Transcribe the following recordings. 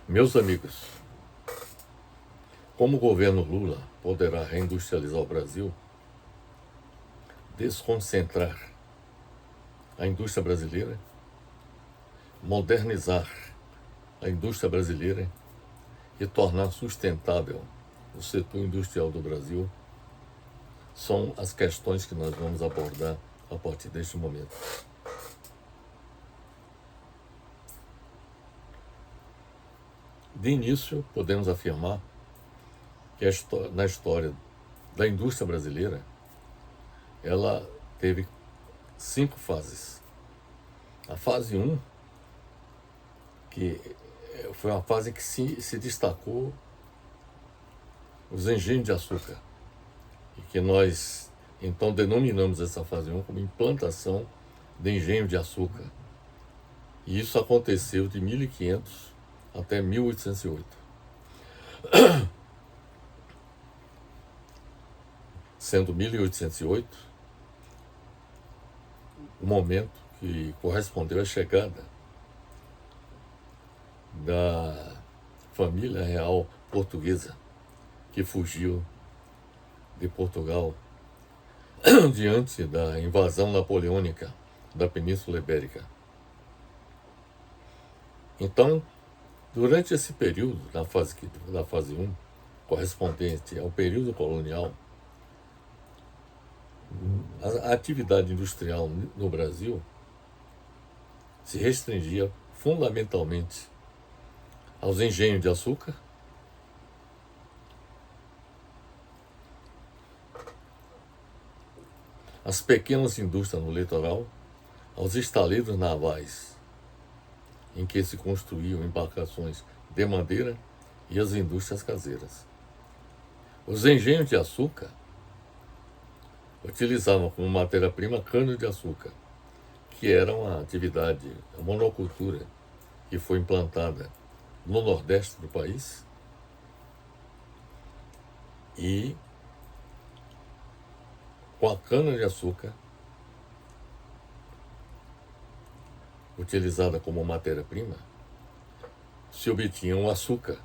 Meus amigos, como o governo Lula poderá reindustrializar o Brasil, desconcentrar a indústria brasileira, modernizar a indústria brasileira e tornar sustentável o setor industrial do Brasil, são as questões que nós vamos abordar a partir deste momento. De início, podemos afirmar que na história da indústria brasileira, ela teve 5 fases. A fase 1, que foi uma fase que se destacou os engenhos de açúcar, e que nós então denominamos essa fase 1 como implantação de engenho de açúcar. E isso aconteceu de 1500 até 1808. Sendo 1808 o momento que correspondeu à chegada da família real portuguesa, que fugiu de Portugal diante da invasão napoleônica da Península Ibérica. Então, durante esse período, da fase 1, correspondente ao período colonial, a atividade industrial no Brasil se restringia fundamentalmente aos engenhos de açúcar, às pequenas indústrias no litoral, aos estaleiros navais, em que se construíam embarcações de madeira, e as indústrias caseiras. Os engenhos de açúcar utilizavam como matéria-prima cana-de-açúcar, que era uma atividade, a monocultura, que foi implantada no nordeste do país, e com a cana-de-açúcar utilizada como matéria-prima, se obtinha um açúcar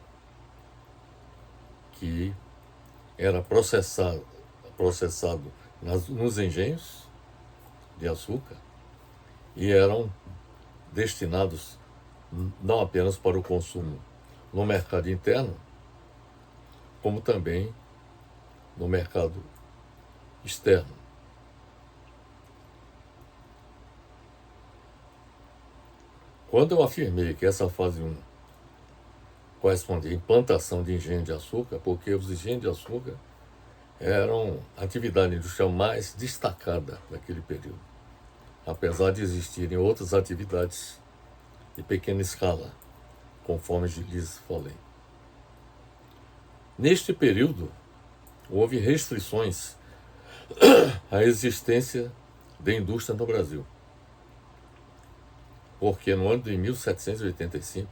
que era processado nos engenhos de açúcar e eram destinados não apenas para o consumo no mercado interno, como também no mercado externo. Quando eu afirmei que essa fase 1 correspondia à implantação de engenho de açúcar, porque os engenhos de açúcar eram a atividade industrial mais destacada naquele período, apesar de existirem outras atividades de pequena escala, conforme lhes falei. Neste período, houve restrições à existência de indústria no Brasil, porque no ano de 1785,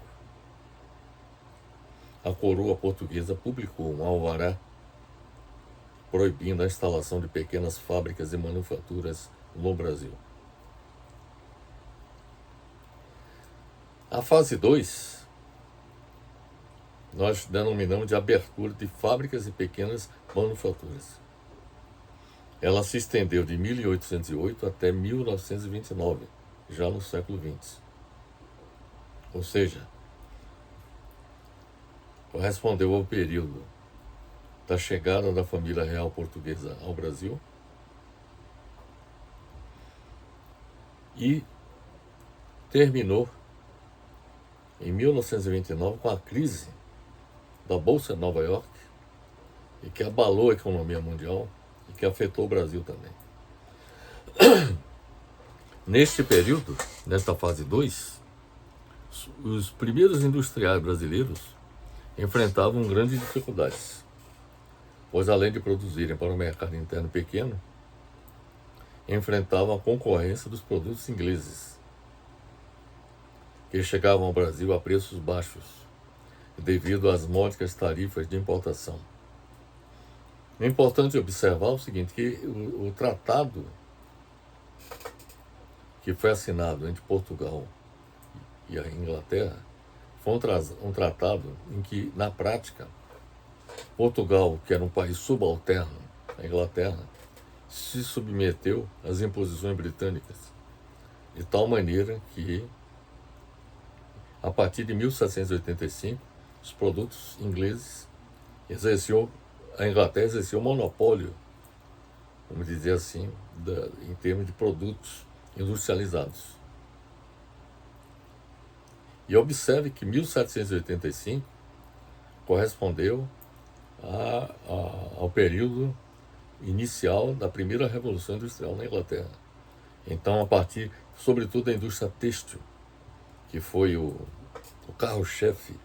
a coroa portuguesa publicou um alvará proibindo a instalação de pequenas fábricas e manufaturas no Brasil. A fase 2, nós denominamos de abertura de fábricas e pequenas manufaturas. Ela se estendeu de 1808 até 1929, já no século XX. Ou seja, correspondeu ao período da chegada da família real portuguesa ao Brasil e terminou em 1929 com a crise da Bolsa de Nova York, e que abalou a economia mundial e que afetou o Brasil também. Neste período, nesta fase 2, os primeiros industriais brasileiros enfrentavam grandes dificuldades, pois além de produzirem para o mercado interno pequeno, enfrentavam a concorrência dos produtos ingleses, que chegavam ao Brasil a preços baixos, devido às módicas tarifas de importação. É importante observar o seguinte, que o tratado que foi assinado entre Portugal e a Inglaterra foi um tratado em que, na prática, Portugal, que era um país subalterno à Inglaterra, se submeteu às imposições britânicas, de tal maneira que, a partir de 1785, os produtos ingleses a Inglaterra exerceu monopólio, vamos dizer assim, em termos de produtos industrializados. E observe que 1785 correspondeu ao período inicial da primeira Revolução Industrial na Inglaterra. Então, a partir, sobretudo, da indústria têxtil, que foi o carro-chefe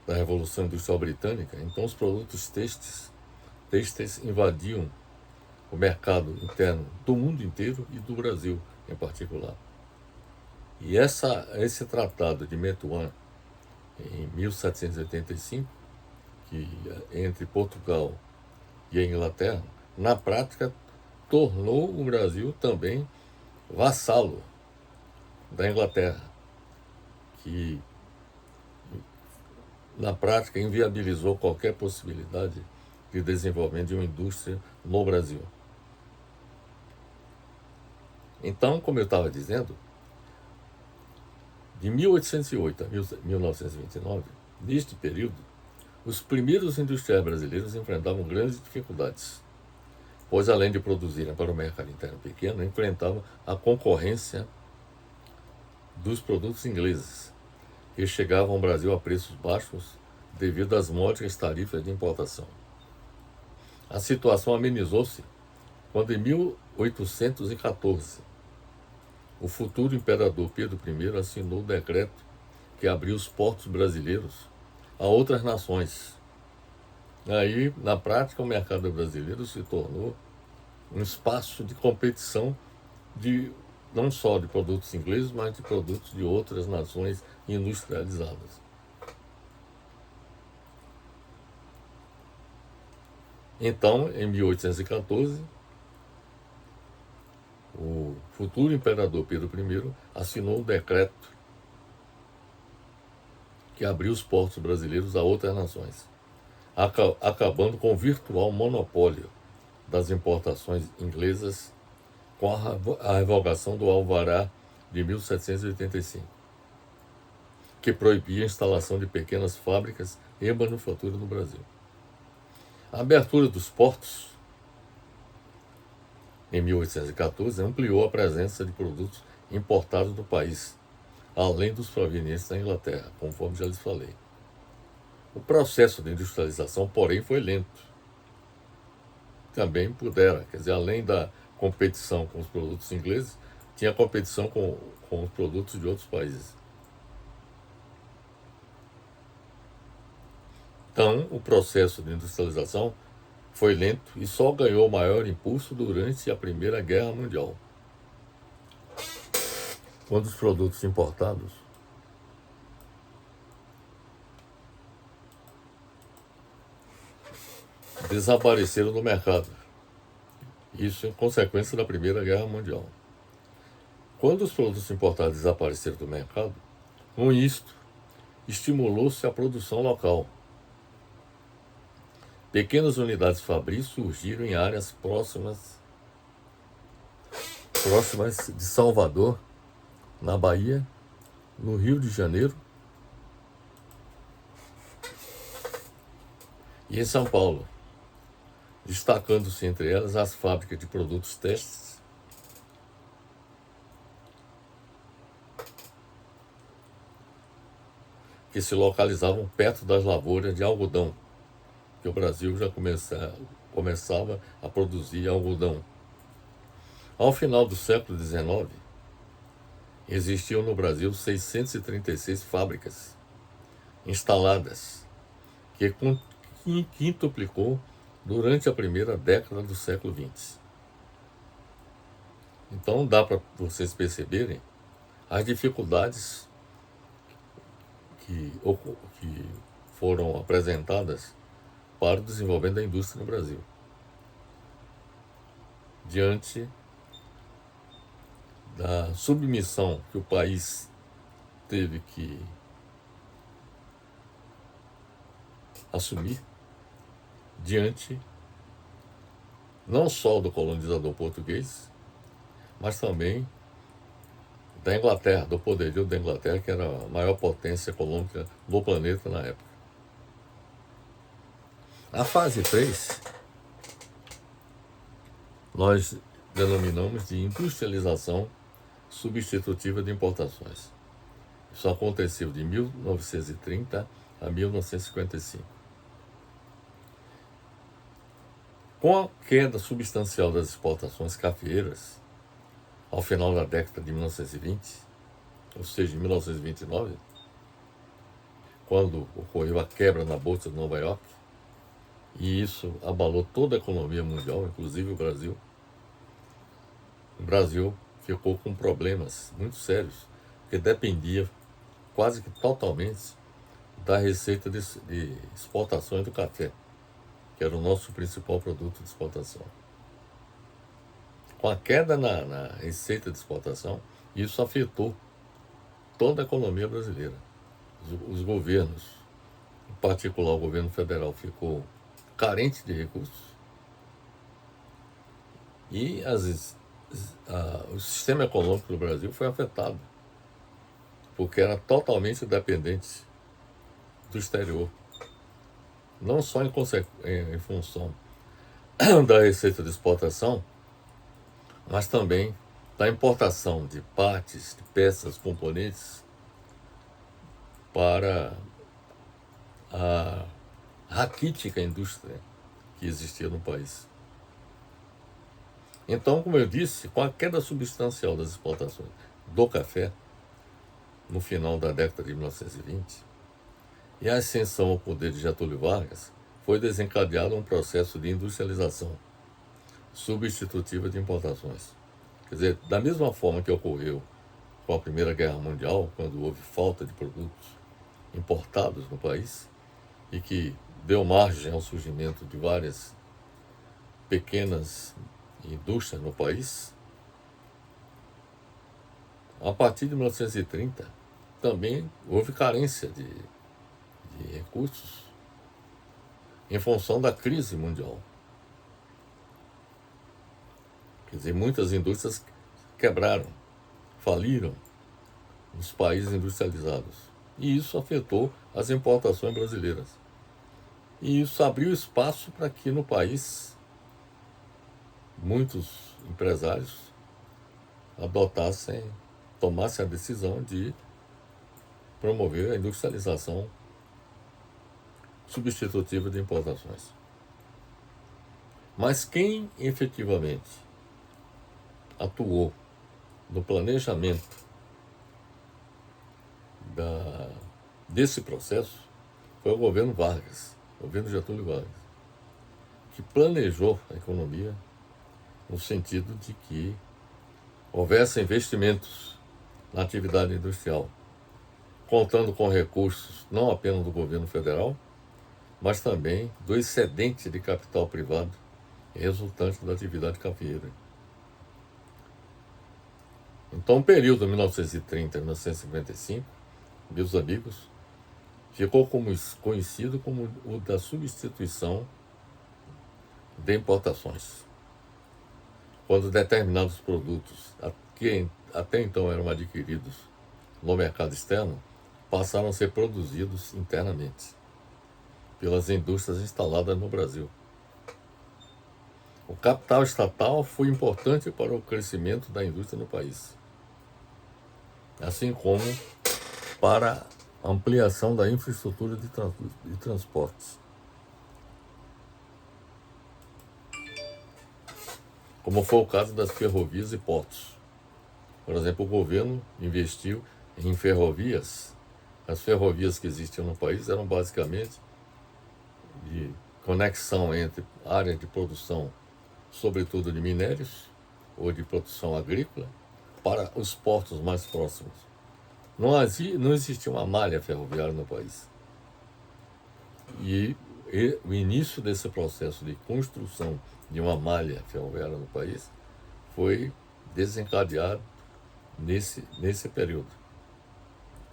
da Revolução Industrial Britânica, então os produtos têxteis invadiam o mercado interno do mundo inteiro e do Brasil em particular. E esse tratado de Methuen, em 1785, que entre Portugal e a Inglaterra, na prática, tornou o Brasil também vassalo da Inglaterra, que na prática inviabilizou qualquer possibilidade de desenvolvimento de uma indústria no Brasil. Então, como eu estava dizendo, de 1808 a 1929, neste período, os primeiros industriais brasileiros enfrentavam grandes dificuldades, pois além de produzirem para o mercado interno pequeno, enfrentavam a concorrência dos produtos ingleses, que chegavam ao Brasil a preços baixos devido às módicas tarifas de importação. A situação amenizou-se quando, em 1814, o futuro imperador Pedro I assinou o decreto que abriu os portos brasileiros a outras nações. Aí, na prática, o mercado brasileiro se tornou um espaço de competição não só de produtos ingleses, mas de produtos de outras nações industrializadas. Então, em 1814, o futuro imperador Pedro I assinou um decreto que abriu os portos brasileiros a outras nações, acabando com o virtual monopólio das importações inglesas com a revogação do Alvará de 1785, que proibia a instalação de pequenas fábricas e manufatura no Brasil. A abertura dos portos em 1814 ampliou a presença de produtos importados no país, além dos provenientes da Inglaterra, conforme já lhes falei. O processo de industrialização, porém, foi lento. Também quer dizer, além da competição com os produtos ingleses, tinha competição com os produtos de outros países. Então, o processo de industrialização foi lento e só ganhou maior impulso durante a Primeira Guerra Mundial, quando os produtos importados desapareceram do mercado. Isso em consequência da Primeira Guerra Mundial. Quando os produtos importados desapareceram do mercado, com isto, estimulou-se a produção local. Pequenas unidades fabris surgiram em áreas próximas de Salvador, na Bahia, no Rio de Janeiro e em São Paulo, destacando-se entre elas as fábricas de produtos têxteis, que se localizavam perto das lavouras de algodão, que o Brasil já começava a produzir algodão. Ao final do século XIX, existiam no Brasil 636 fábricas instaladas, que quintuplicou durante a primeira década do século XX. Então dá para vocês perceberem as dificuldades que foram apresentadas para o desenvolvimento da indústria no Brasil, diante da submissão que o país teve que assumir diante não só do colonizador português, mas também da Inglaterra, do poderio da Inglaterra, que era a maior potência econômica do planeta na época. A fase 3 nós denominamos de industrialização substitutiva de importações. Isso aconteceu de 1930 a 1955. Com a queda substancial das exportações cafeeiras, ao final da década de 1920, ou seja, em 1929, quando ocorreu a quebra na Bolsa de Nova York, e isso abalou toda a economia mundial, inclusive o Brasil. O Brasil ficou com problemas muito sérios, porque dependia quase que totalmente da receita de exportações do café, que era o nosso principal produto de exportação. Com a queda na receita de exportação, isso afetou toda a economia brasileira. Os governos, em particular o governo federal, ficou carente de recursos e o sistema econômico do Brasil foi afetado, porque era totalmente dependente do exterior, não só em função da receita de exportação, mas também da importação de partes, de peças, componentes para a raquítica indústria que existia no país. Então, como eu disse, com a queda substancial das exportações do café, no final da década de 1920, e a ascensão ao poder de Getúlio Vargas, foi desencadeado um processo de industrialização substitutiva de importações. Quer dizer, da mesma forma que ocorreu com a Primeira Guerra Mundial, quando houve falta de produtos importados no país, e que deu margem ao surgimento de várias pequenas indústrias no país, a partir de 1930 também houve carência de recursos em função da crise mundial. Quer dizer, muitas indústrias quebraram, faliram nos países industrializados. E isso afetou as importações brasileiras. E isso abriu espaço para que no país muitos empresários tomassem a decisão de promover a industrialização substitutiva de importações. Mas quem efetivamente atuou no planejamento desse processo foi o governo Vargas, o governo Getúlio Vargas, que planejou a economia no sentido de que houvesse investimentos na atividade industrial, contando com recursos não apenas do governo federal, mas também do excedente de capital privado resultante da atividade cafeeira. Então, o período de 1930 a 1955, meus amigos, ficou conhecido como o da substituição de importações, quando determinados produtos que até então eram adquiridos no mercado externo passaram a ser produzidos internamente pelas indústrias instaladas no Brasil. O capital estatal foi importante para o crescimento da indústria no país, assim como para a ampliação da infraestrutura de transportes, como foi o caso das ferrovias e portos. Por exemplo, o governo investiu em ferrovias. As ferrovias que existiam no país eram basicamente de conexão entre áreas de produção, sobretudo de minérios ou de produção agrícola, para os portos mais próximos. Não existia uma malha ferroviária no país. E o início desse processo de construção de uma malha ferroviária no país foi desencadeado nesse período.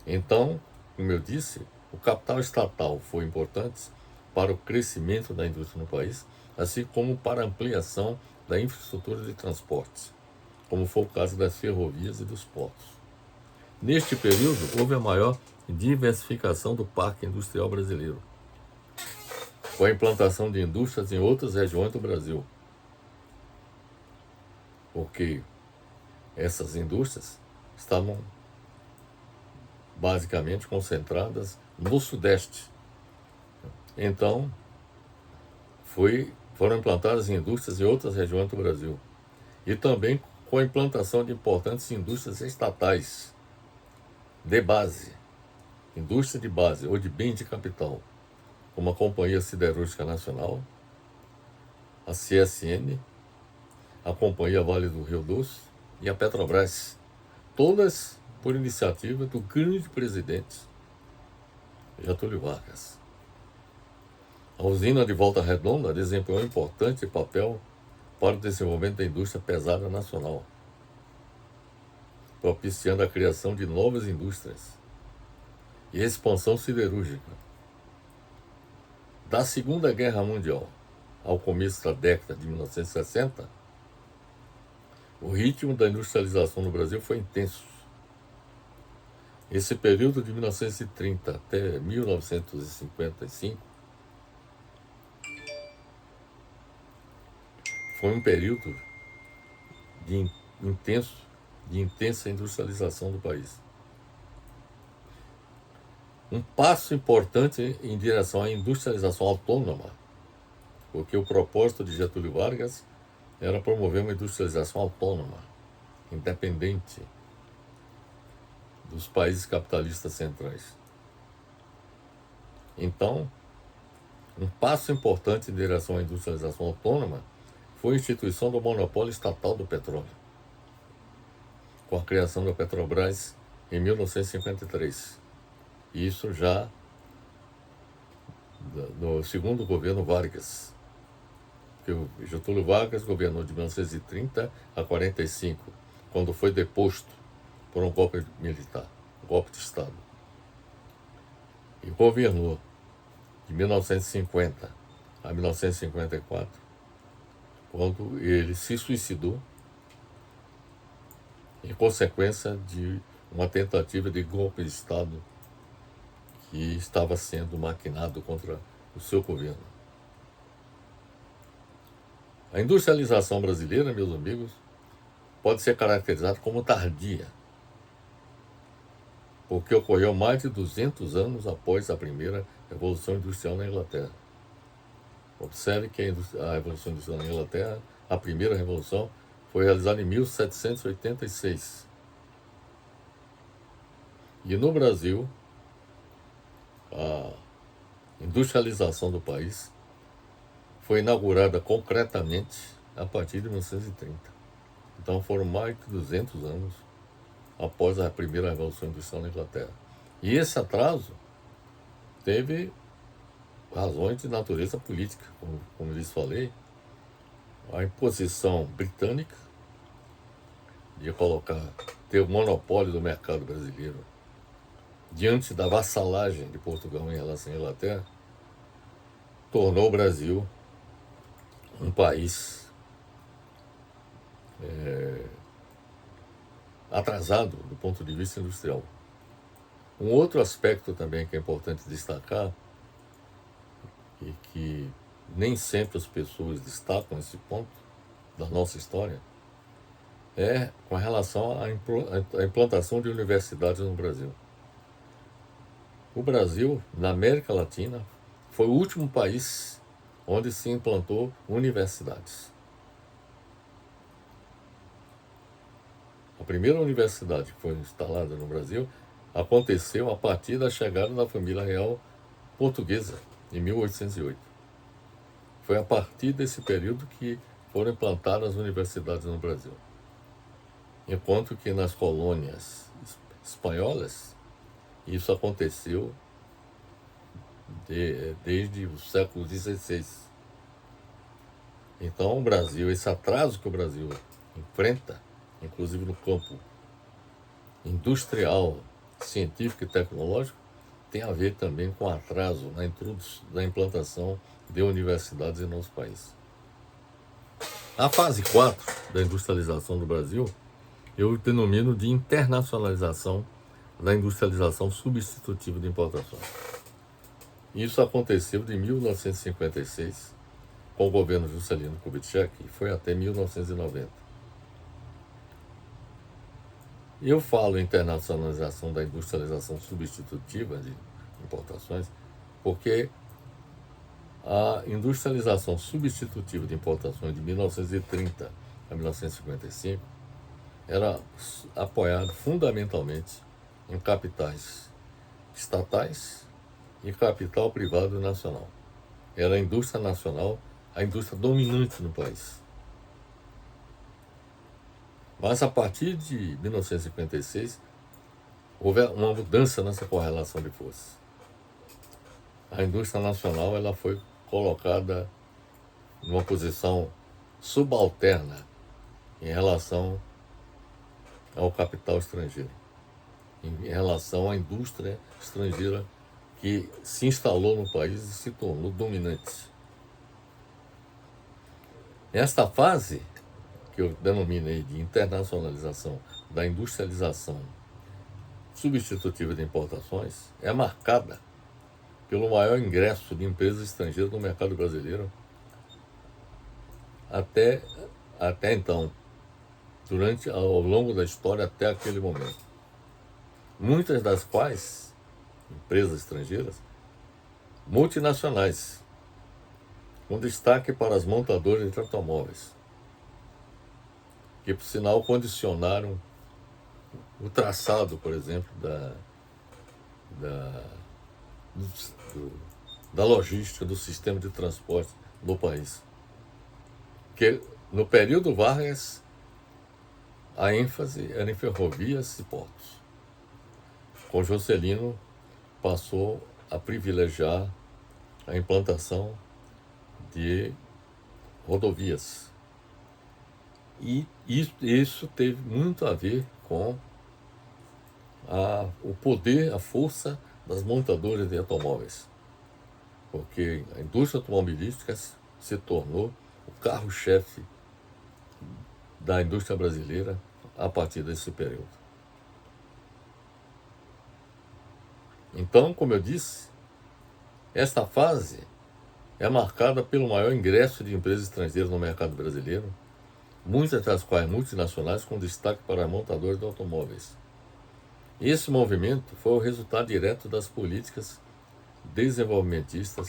Então, como eu disse, o capital estatal foi importante para o crescimento da indústria no país, assim como para a ampliação da infraestrutura de transportes, como foi o caso das ferrovias e dos portos. Neste período, houve a maior diversificação do parque industrial brasileiro, com a implantação de indústrias em outras regiões do Brasil, porque essas indústrias estavam basicamente concentradas no Sudeste. Então, foram implantadas indústrias em outras regiões do Brasil. E também com a implantação de importantes indústrias estatais de base, indústria de base ou de bem de capital, como a Companhia Siderúrgica Nacional, a CSN, a Companhia Vale do Rio Doce e a Petrobras, todas por iniciativa do grande presidente Getúlio Vargas. A usina de Volta Redonda desempenhou um importante papel para o desenvolvimento da indústria pesada nacional, propiciando a criação de novas indústrias e a expansão siderúrgica. Da Segunda Guerra Mundial ao começo da década de 1960, o ritmo da industrialização no Brasil foi intenso. Esse período de 1930 até 1955 foi um período de intensa industrialização do país. Um passo importante em direção à industrialização autônoma, porque o propósito de Getúlio Vargas era promover uma industrialização autônoma, independente dos países capitalistas centrais. Então, um passo importante em direção à industrialização autônoma foi a instituição do monopólio estatal do petróleo, com a criação da Petrobras em 1953. Isso já no segundo governo Vargas, que o Getúlio Vargas governou de 1930 a 45, quando foi deposto por um golpe militar, golpe de Estado. E governou de 1950 a 1954, quando ele se suicidou em consequência de uma tentativa de golpe de Estado que estava sendo maquinado contra o seu governo. A industrialização brasileira, meus amigos, pode ser caracterizada como tardia, porque ocorreu mais de 200 anos após a primeira Revolução Industrial na Inglaterra. Observe que a Revolução Industrial na Inglaterra, a primeira revolução, foi realizada em 1786. E no Brasil, a industrialização do país foi inaugurada concretamente a partir de 1930. Então foram mais de 200 anos após a primeira Revolução Industrial na Inglaterra. E esse atraso teve razões de natureza política, como lhes falei, a imposição britânica de ter o monopólio do mercado brasileiro diante da vassalagem de Portugal em relação à Inglaterra, tornou o Brasil um país atrasado do ponto de vista industrial. Um outro aspecto também que é importante destacar, e que nem sempre as pessoas destacam esse ponto da nossa história, é com relação à implantação de universidades no Brasil. O Brasil, na América Latina, foi o último país onde se implantou universidades. A primeira universidade que foi instalada no Brasil aconteceu a partir da chegada da família real portuguesa, em 1808. Foi a partir desse período que foram implantadas as universidades no Brasil. Enquanto que nas colônias espanholas, isso aconteceu desde o século XVI. Então o Brasil, esse atraso que o Brasil enfrenta, inclusive no campo industrial, científico e tecnológico, tem a ver também com atraso na implantação de universidades em nosso país. A fase 4 da industrialização do Brasil, eu denomino de internacionalização da industrialização substitutiva de importações. Isso aconteceu de 1956, com o governo Juscelino Kubitschek, e foi até 1990. Eu falo internacionalização da industrialização substitutiva de importações porque a industrialização substitutiva de importações de 1930 a 1955 era apoiada fundamentalmente em capitais estatais e capital privado e nacional. Era a indústria nacional, a indústria dominante no país. Mas a partir de 1956, houve uma mudança nessa correlação de forças. A indústria nacional ela foi colocada numa posição subalterna em relação ao capital estrangeiro, em relação à indústria estrangeira que se instalou no país e se tornou dominante. Esta fase, que eu denominei de internacionalização da industrialização substitutiva de importações, é marcada pelo maior ingresso de empresas estrangeiras no mercado brasileiro até então, ao longo da história até aquele momento. Muitas das quais, empresas estrangeiras, multinacionais, com destaque para as montadoras de automóveis, que por sinal condicionaram o traçado, por exemplo, da logística, do sistema de transporte no país. Que no período Vargas, a ênfase era em ferrovias e portos. Com Juscelino, passou a privilegiar a implantação de rodovias. E isso teve muito a ver com o poder, a força das montadoras de automóveis. Porque a indústria automobilística se tornou o carro-chefe da indústria brasileira a partir desse período. Então, como eu disse, esta fase é marcada pelo maior ingresso de empresas estrangeiras no mercado brasileiro, muitas das quais multinacionais, com destaque para montadoras de automóveis. Esse movimento foi o resultado direto das políticas desenvolvimentistas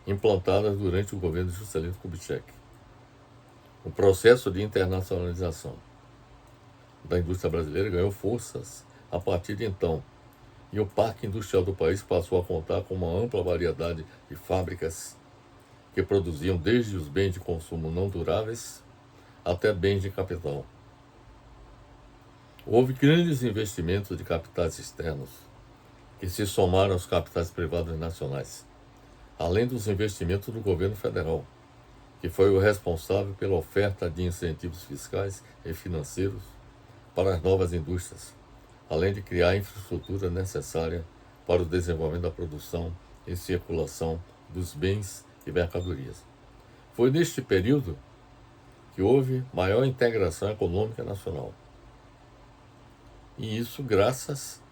implantadas durante o governo de Juscelino Kubitschek. O processo de internacionalização da indústria brasileira ganhou forças a partir de então, e o parque industrial do país passou a contar com uma ampla variedade de fábricas que produziam desde os bens de consumo não duráveis até bens de capital. Houve grandes investimentos de capitais externos que se somaram aos capitais privados nacionais, além dos investimentos do governo federal, que foi o responsável pela oferta de incentivos fiscais e financeiros para as novas indústrias, além de criar a infraestrutura necessária para o desenvolvimento da produção e circulação dos bens e mercadorias. Foi neste período que houve maior integração econômica nacional. E isso graças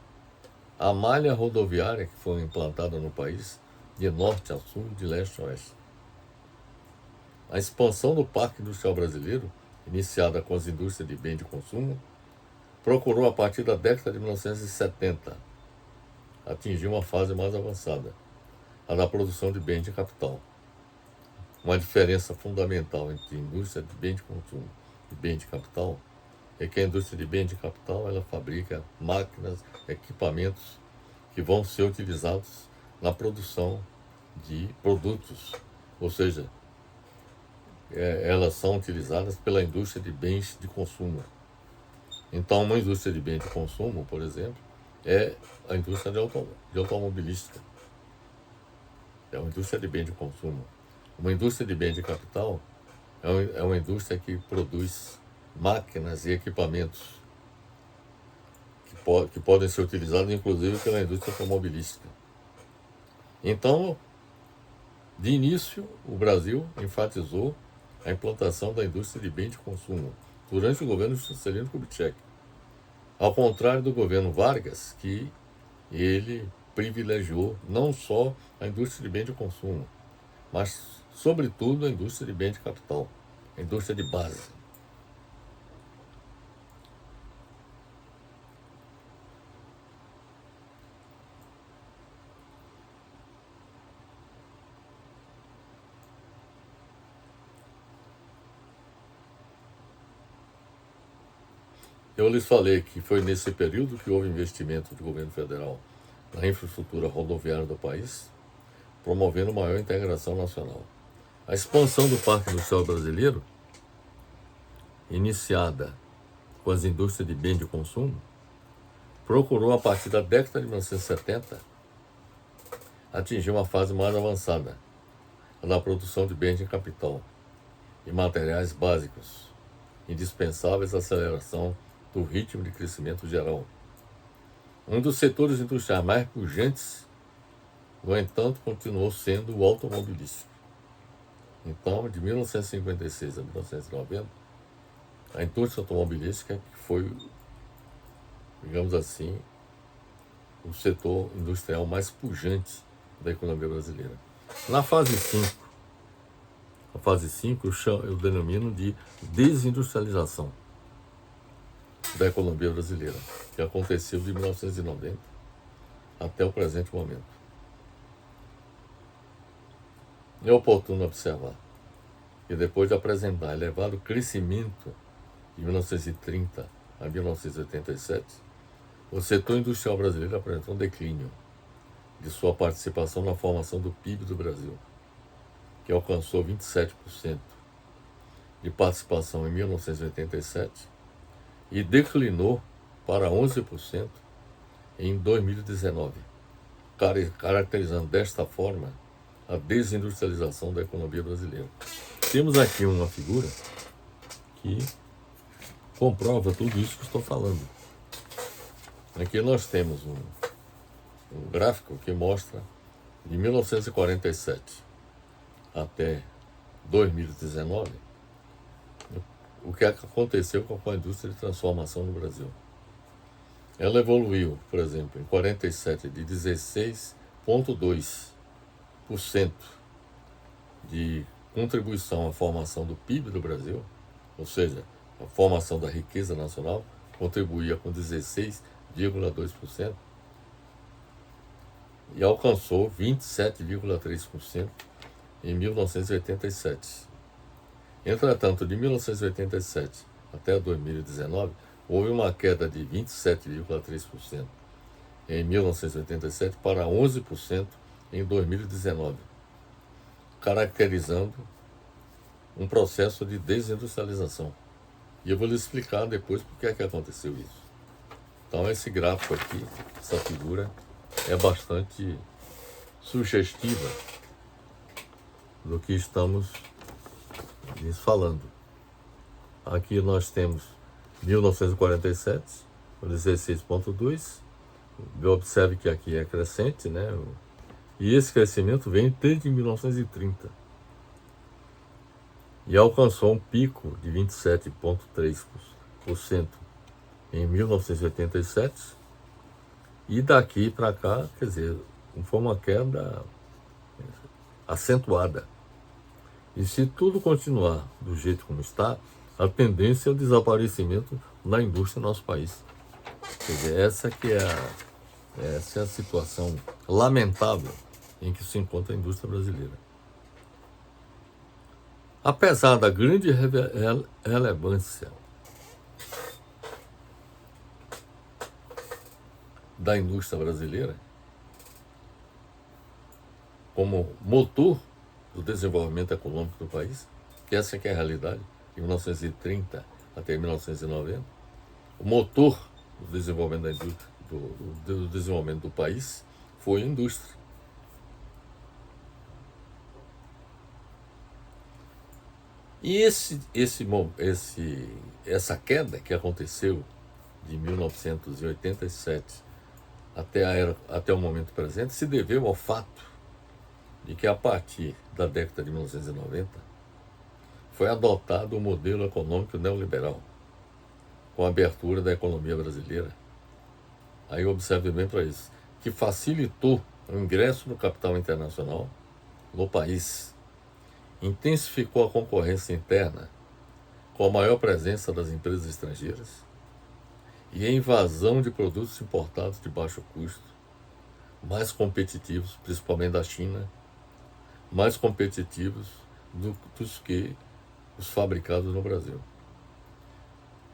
à malha rodoviária que foi implantada no país, de norte a sul, de leste a oeste. A expansão do parque industrial brasileiro, iniciada com as indústrias de bens de consumo, procurou, a partir da década de 1970, atingir uma fase mais avançada, a da produção de bens de capital. Uma diferença fundamental entre indústria de bens de consumo e bens de capital é que a indústria de bens de capital ela fabrica máquinas, equipamentos que vão ser utilizados na produção de produtos, ou seja, elas são utilizadas pela indústria de bens de consumo. Então, uma indústria de bens de consumo, por exemplo, é a indústria de automobilística. É uma indústria de bens de consumo. Uma indústria de bens de capital é uma indústria que produz máquinas e equipamentos que podem ser utilizados, inclusive, pela indústria automobilística. Então, de início, o Brasil enfatizou a implantação da indústria de bens de consumo durante o governo Juscelino Kubitschek, ao contrário do governo Vargas, que ele privilegiou não só a indústria de bens de consumo, mas, sobretudo, a indústria de bens de capital, a indústria de base. Eu lhes falei que foi nesse período que houve investimento do governo federal na infraestrutura rodoviária do país, promovendo maior integração nacional. A expansão do Parque Industrial Brasileiro, iniciada com as indústrias de bens de consumo, procurou, a partir da década de 1970, atingir uma fase mais avançada, a da produção de bens de capital e materiais básicos, indispensáveis à aceleração do ritmo de crescimento geral. Um dos setores industriais mais pujantes, no entanto, continuou sendo o automobilístico. Então, de 1956 a 1990, a indústria automobilística foi, digamos assim, o setor industrial mais pujante da economia brasileira. Na fase 5, a fase 5 eu denomino de desindustrialização da economia brasileira, que aconteceu de 1990 até o presente momento. É oportuno observar que depois de apresentar elevado crescimento de 1930 a 1987, o setor industrial brasileiro apresentou um declínio de sua participação na formação do PIB do Brasil, que alcançou 27% de participação em 1987 e declinou para 11% em 2019, caracterizando desta forma a desindustrialização da economia brasileira. Temos aqui uma figura que comprova tudo isso que estou falando. Aqui nós temos um gráfico que mostra de 1947 até 2019 o que aconteceu com a indústria de transformação no Brasil. Ela evoluiu, por exemplo, em 47 de 16,2% de contribuição à formação do PIB do Brasil, ou seja, a formação da riqueza nacional contribuía com 16,2% e alcançou 27,3% em 1987. Entretanto, de 1987 até 2019, houve uma queda de 27,3% em 1987 para 11% em 2019, caracterizando um processo de desindustrialização. E eu vou lhe explicar depois por que é que aconteceu isso. Então, esse gráfico aqui, essa figura, é bastante sugestiva do que estamos lhes falando. Aqui nós temos 1947, 16,2%. Observe que aqui é crescente, né? E esse crescimento vem desde 1930. E alcançou um pico de 27,3% em 1987. E daqui para cá, quer dizer, foi uma queda acentuada. E se tudo continuar do jeito como está, a tendência é o desaparecimento da indústria no nosso país. Quer dizer, essa é a situação lamentável em que se encontra a indústria brasileira. Apesar da grande relevância da indústria brasileira como motor do desenvolvimento econômico do país, que essa que é a realidade, de 1930 até 1990, o motor do desenvolvimento da indústria, do desenvolvimento do país foi a indústria. E essa queda que aconteceu de 1987 até o momento presente se deveu ao fato de que a partir da década de 1990 foi adotado o modelo econômico neoliberal, com a abertura da economia brasileira. Aí observe bem para isso, que facilitou o ingresso do capital internacional no país, intensificou a concorrência interna, com a maior presença das empresas estrangeiras e a invasão de produtos importados de baixo custo, mais competitivos, principalmente da China, mais competitivos dos que os fabricados no Brasil.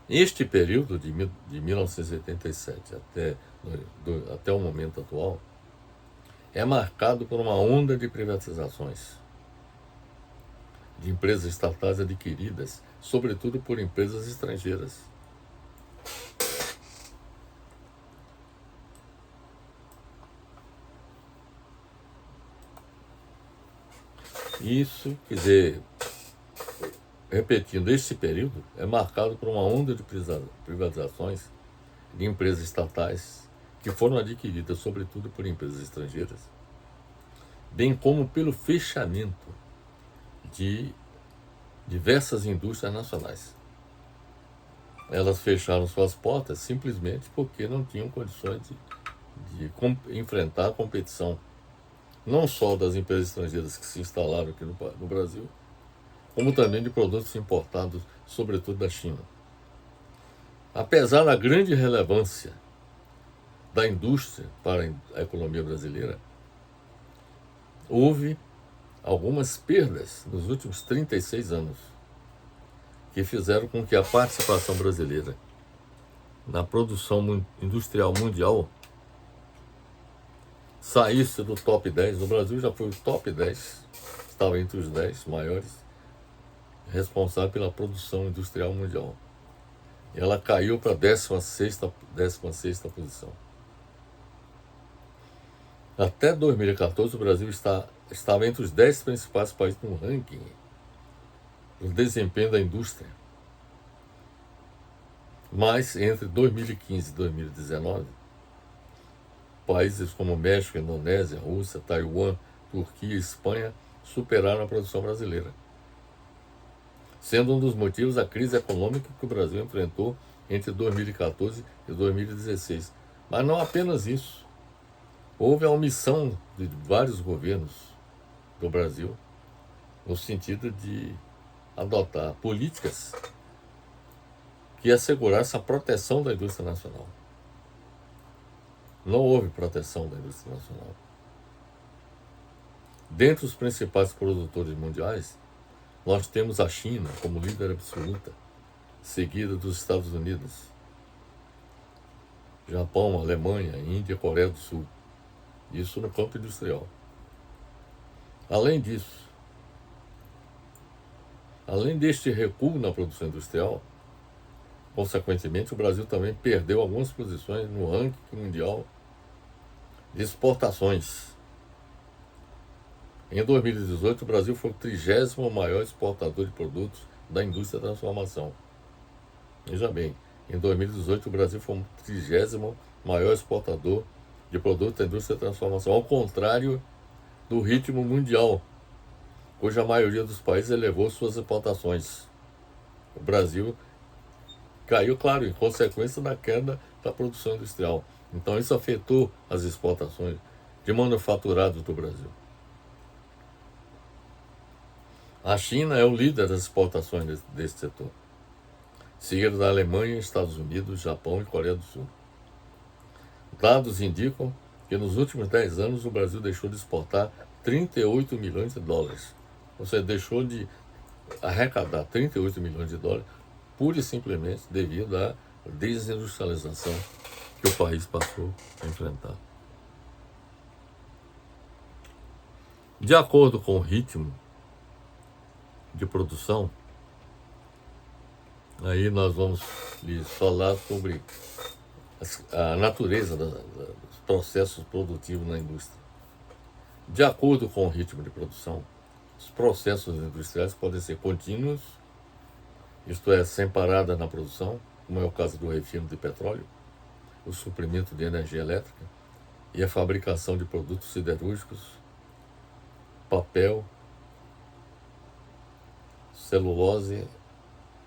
Este período de 1987 até o momento atual é marcado por uma onda de privatizações de empresas estatais adquiridas, sobretudo por empresas estrangeiras. Isso, quer dizer, repetindo, este período é marcado por uma onda de privatizações de empresas estatais que foram adquiridas, sobretudo por empresas estrangeiras, bem como pelo fechamento de diversas indústrias nacionais. Elas fecharam suas portas simplesmente porque não tinham condições de enfrentar a competição, não só das empresas estrangeiras que se instalaram aqui no Brasil, como também de produtos importados, sobretudo da China. Apesar da grande relevância da indústria para a economia brasileira, houve algumas perdas nos últimos 36 anos, que fizeram com que a participação brasileira na produção industrial mundial saísse do top 10. No Brasil já foi o top 10, estava entre os 10 maiores responsáveis pela produção industrial mundial. E ela caiu para a 16ª posição. Até 2014, o Brasil estava entre os 10 principais países no ranking do desempenho da indústria. Mas entre 2015 e 2019, países como México, Indonésia, Rússia, Taiwan, Turquia e Espanha superaram a produção brasileira, sendo um dos motivos a crise econômica que o Brasil enfrentou entre 2014 e 2016. Mas não apenas isso. Houve a omissão de vários governos do Brasil no sentido de adotar políticas que assegurassem a proteção da indústria nacional. Não houve proteção da indústria nacional. Dentre os principais produtores mundiais, nós temos a China como líder absoluta, seguida dos Estados Unidos, Japão, Alemanha, Índia, Coreia do Sul. Isso no campo industrial. Além disso, além deste recuo na produção industrial, consequentemente, o Brasil também perdeu algumas posições no ranking mundial de exportações. Em 2018, o Brasil foi o 30º maior exportador de produtos da indústria da transformação. Veja bem, em 2018, o Brasil foi o 30º maior exportador de produtos da indústria da transformação, ao contrário do ritmo mundial, cuja maioria dos países elevou suas exportações. O Brasil caiu, claro, em consequência da queda da produção industrial. Então isso afetou as exportações de manufaturados do Brasil. A China é o líder das exportações desse setor, seguido da Alemanha, Estados Unidos, Japão e Coreia do Sul. Dados indicam que nos últimos 10 anos o Brasil deixou de exportar 38 milhões de dólares. Ou seja, deixou de arrecadar 38 milhões de dólares pura e simplesmente devido à desindustrialização que o país passou a enfrentar. De acordo com o ritmo de produção, aí nós vamos lhes falar sobre a natureza dos processos produtivos na indústria. De acordo com o ritmo de produção, os processos industriais podem ser contínuos, isto é, sem parada na produção, como é o caso do refino de petróleo, o suprimento de energia elétrica e a fabricação de produtos siderúrgicos, papel, celulose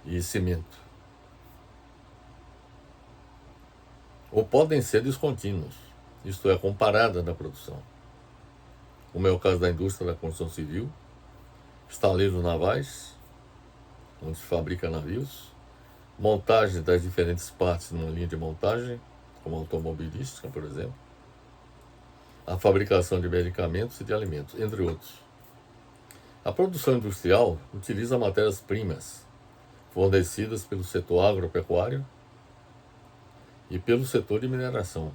e cimento. Ou podem ser descontínuos, isto é, com parada na produção, como é o caso da indústria da construção civil, estaleiros navais, onde se fabrica navios, montagem das diferentes partes numa linha de montagem, como automobilística, por exemplo, a fabricação de medicamentos e de alimentos, entre outros. A produção industrial utiliza matérias-primas fornecidas pelo setor agropecuário e pelo setor de mineração.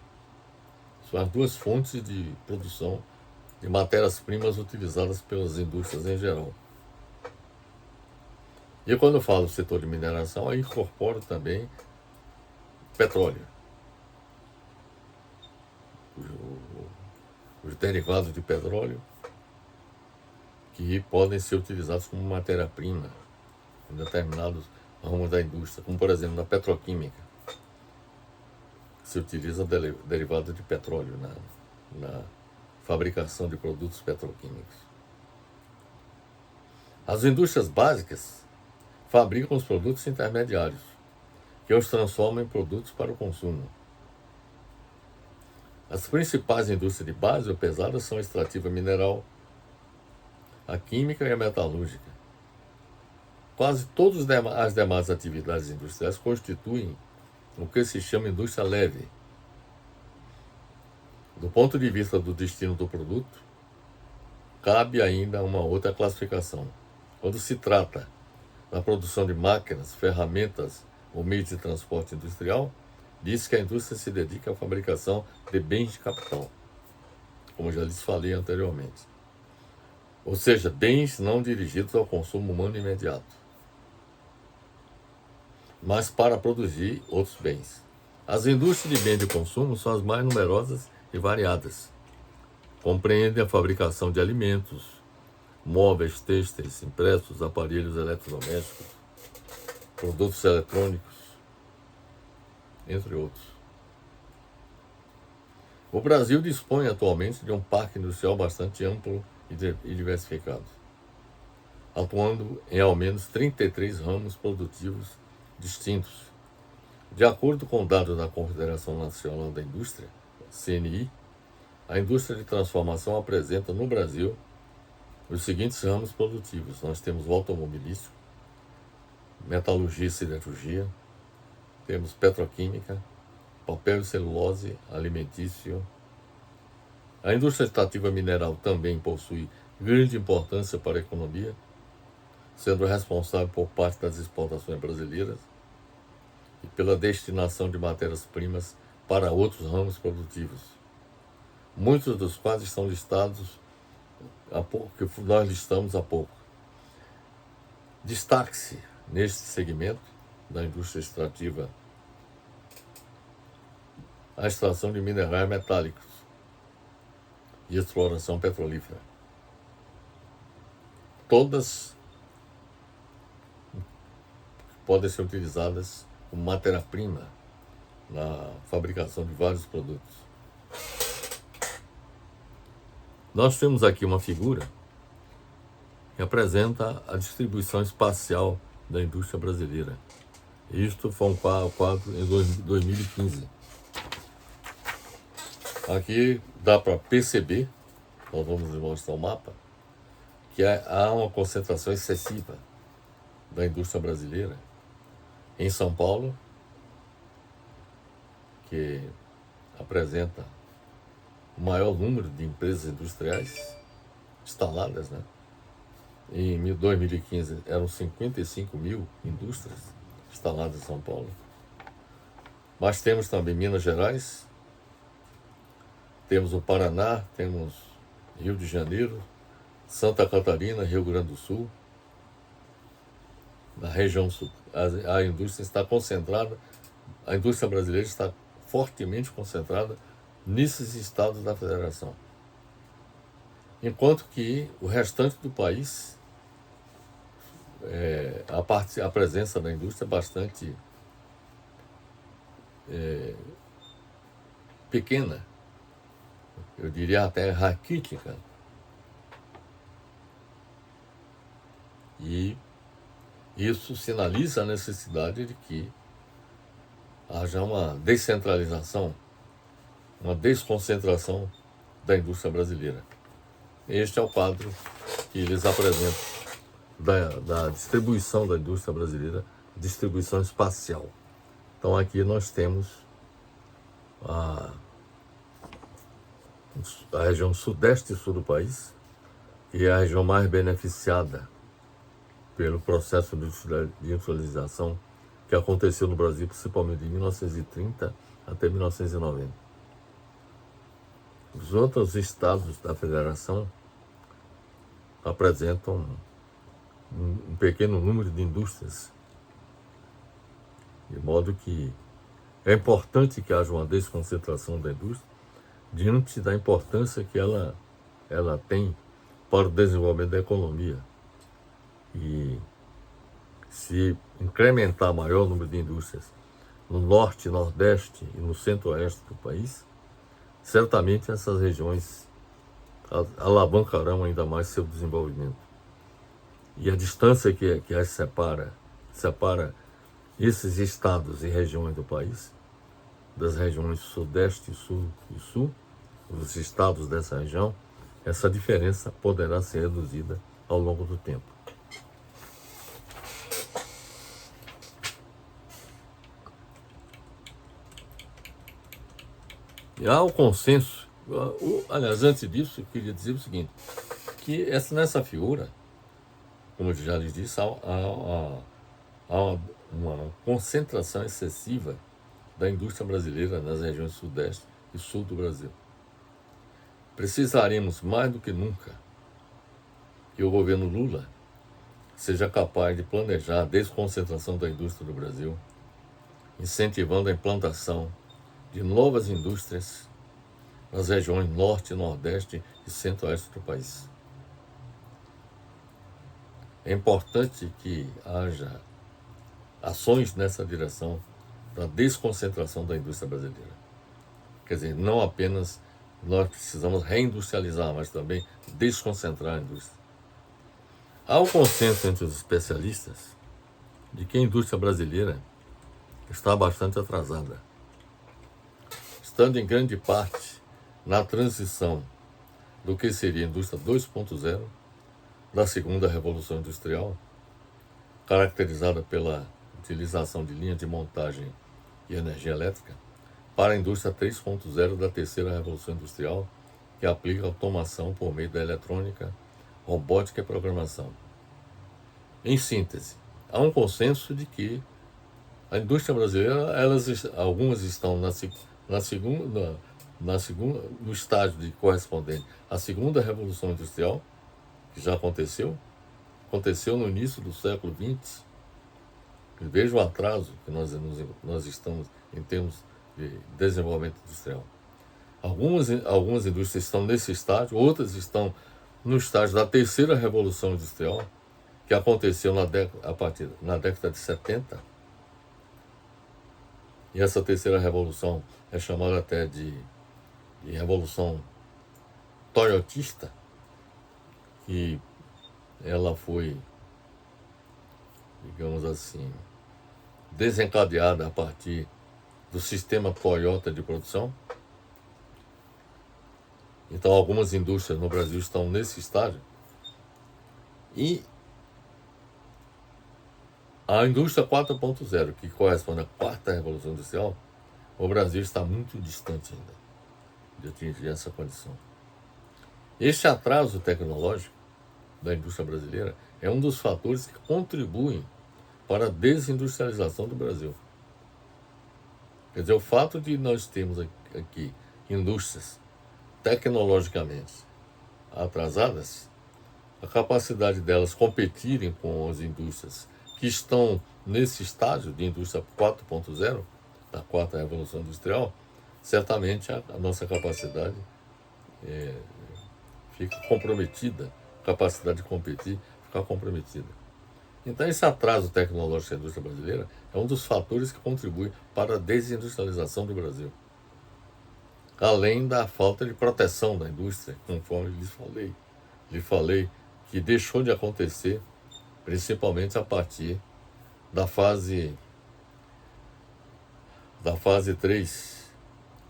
São as duas fontes de produção de matérias-primas utilizadas pelas indústrias em geral. E quando eu falo setor de mineração, eu incorporo também petróleo, os derivados de petróleo que podem ser utilizados como matéria-prima em determinados ramos da indústria, como por exemplo na petroquímica, se utiliza derivado de petróleo na fabricação de produtos petroquímicos. As indústrias básicas fabricam os produtos intermediários, que os transformam em produtos para o consumo. As principais indústrias de base ou pesadas são a extrativa mineral, a química e a metalúrgica. Quase todas as demais atividades industriais constituem o que se chama indústria leve. Do ponto de vista do destino do produto, cabe ainda uma outra classificação. Quando se trata da produção de máquinas, ferramentas ou meios de transporte industrial, diz que a indústria se dedica à fabricação de bens de capital, como já lhes falei anteriormente. Ou seja, bens não dirigidos ao consumo humano imediato, mas para produzir outros bens. As indústrias de bens de consumo são as mais numerosas e variadas. Compreendem a fabricação de alimentos, móveis, têxteis, impressos, aparelhos eletrodomésticos, produtos eletrônicos, entre outros. O Brasil dispõe atualmente de um parque industrial bastante amplo e diversificado, atuando em ao menos 33 ramos produtivos distintos. De acordo com dados da Confederação Nacional da Indústria, CNI, a indústria de transformação apresenta no Brasil os seguintes ramos produtivos. Nós temos o automobilístico, metalurgia e siderurgia, temos petroquímica, papel e celulose, alimentício. A indústria extrativa mineral também possui grande importância para a economia, sendo responsável por parte das exportações brasileiras e pela destinação de matérias-primas para outros ramos produtivos, muitos dos quais estão listados há pouco, que nós listamos há pouco. Destaque-se neste segmento da indústria extrativa a extração de minerais metálicos e exploração petrolífera. Todas podem ser utilizadas como matéria-prima na fabricação de vários produtos. Nós temos aqui uma figura que apresenta a distribuição espacial da indústria brasileira. Isto foi um quadro em 2015. Aqui dá para perceber, nós vamos mostrar o mapa, que há uma concentração excessiva da indústria brasileira em São Paulo, que apresenta o maior número de empresas industriais instaladas, né? Em 2015 eram 55 mil indústrias instaladas em São Paulo. Mas temos também Minas Gerais, temos o Paraná, temos Rio de Janeiro, Santa Catarina, Rio Grande do Sul. Na região sul, a indústria está concentrada, a indústria brasileira está fortemente concentrada nesses estados da federação. Enquanto que o restante do país, a presença da indústria é bastante pequena, eu diria até raquítica. E isso sinaliza a necessidade de que haja uma descentralização, uma desconcentração da indústria brasileira. Este é o quadro que eles apresentam da distribuição da indústria brasileira, distribuição espacial. Então aqui nós temos a região sudeste e sul do país, que é a região mais beneficiada pelo processo de industrialização que aconteceu no Brasil, principalmente de 1930 até 1990. Os outros estados da federação apresentam um pequeno número de indústrias, de modo que é importante que haja uma desconcentração da indústria diante da importância que ela tem para o desenvolvimento da economia. E se incrementar maior número de indústrias no norte, nordeste e no centro-oeste do país, certamente essas regiões alavancarão ainda mais seu desenvolvimento. E a distância que as separa esses estados e regiões do país, das regiões sudeste, sul e sul, os estados dessa região, essa diferença poderá ser reduzida ao longo do tempo. E há o consenso, aliás, antes disso, eu queria dizer o seguinte, que nessa figura, como eu já lhes disse, há uma concentração excessiva da indústria brasileira nas regiões sudeste e sul do Brasil. Precisaremos mais do que nunca que o governo Lula seja capaz de planejar a desconcentração da indústria do Brasil, incentivando a implantação de novas indústrias nas regiões norte, nordeste e centro-oeste do país. É importante que haja ações nessa direção da desconcentração da indústria brasileira. Quer dizer, não apenas nós precisamos reindustrializar, mas também desconcentrar a indústria. Há um consenso entre os especialistas de que a indústria brasileira está bastante atrasada, estando em grande parte na transição do que seria a indústria 2.0 da segunda revolução industrial, caracterizada pela utilização de linha de montagem e energia elétrica, para a indústria 3.0 da terceira revolução industrial, que aplica automação por meio da eletrônica, robótica e programação. Em síntese, há um consenso de que a indústria brasileira, algumas estão no estágio de correspondente à segunda revolução industrial, que já aconteceu no início do século XX. Veja o atraso que nós estamos em termos de desenvolvimento industrial. Algumas indústrias estão nesse estágio, outras estão no estágio da terceira revolução industrial, que aconteceu na década de 70. E essa terceira revolução é chamada até de revolução toyotista, que ela foi, digamos assim, desencadeada a partir do sistema Toyota de produção. Então, algumas indústrias no Brasil estão nesse estágio. E a indústria 4.0, que corresponde à quarta revolução industrial, o Brasil está muito distante ainda de atingir essa condição. Este atraso tecnológico da indústria brasileira é um dos fatores que contribuem para a desindustrialização do Brasil. Quer dizer, o fato de nós termos aqui indústrias tecnologicamente atrasadas, a capacidade delas competirem com as indústrias que estão nesse estágio de indústria 4.0, da quarta revolução industrial, certamente a nossa capacidade fica comprometida, a capacidade de competir fica comprometida. Então, esse atraso tecnológico da indústria brasileira é um dos fatores que contribui para a desindustrialização do Brasil. Além da falta de proteção da indústria, conforme lhe falei que deixou de acontecer principalmente a partir da fase 3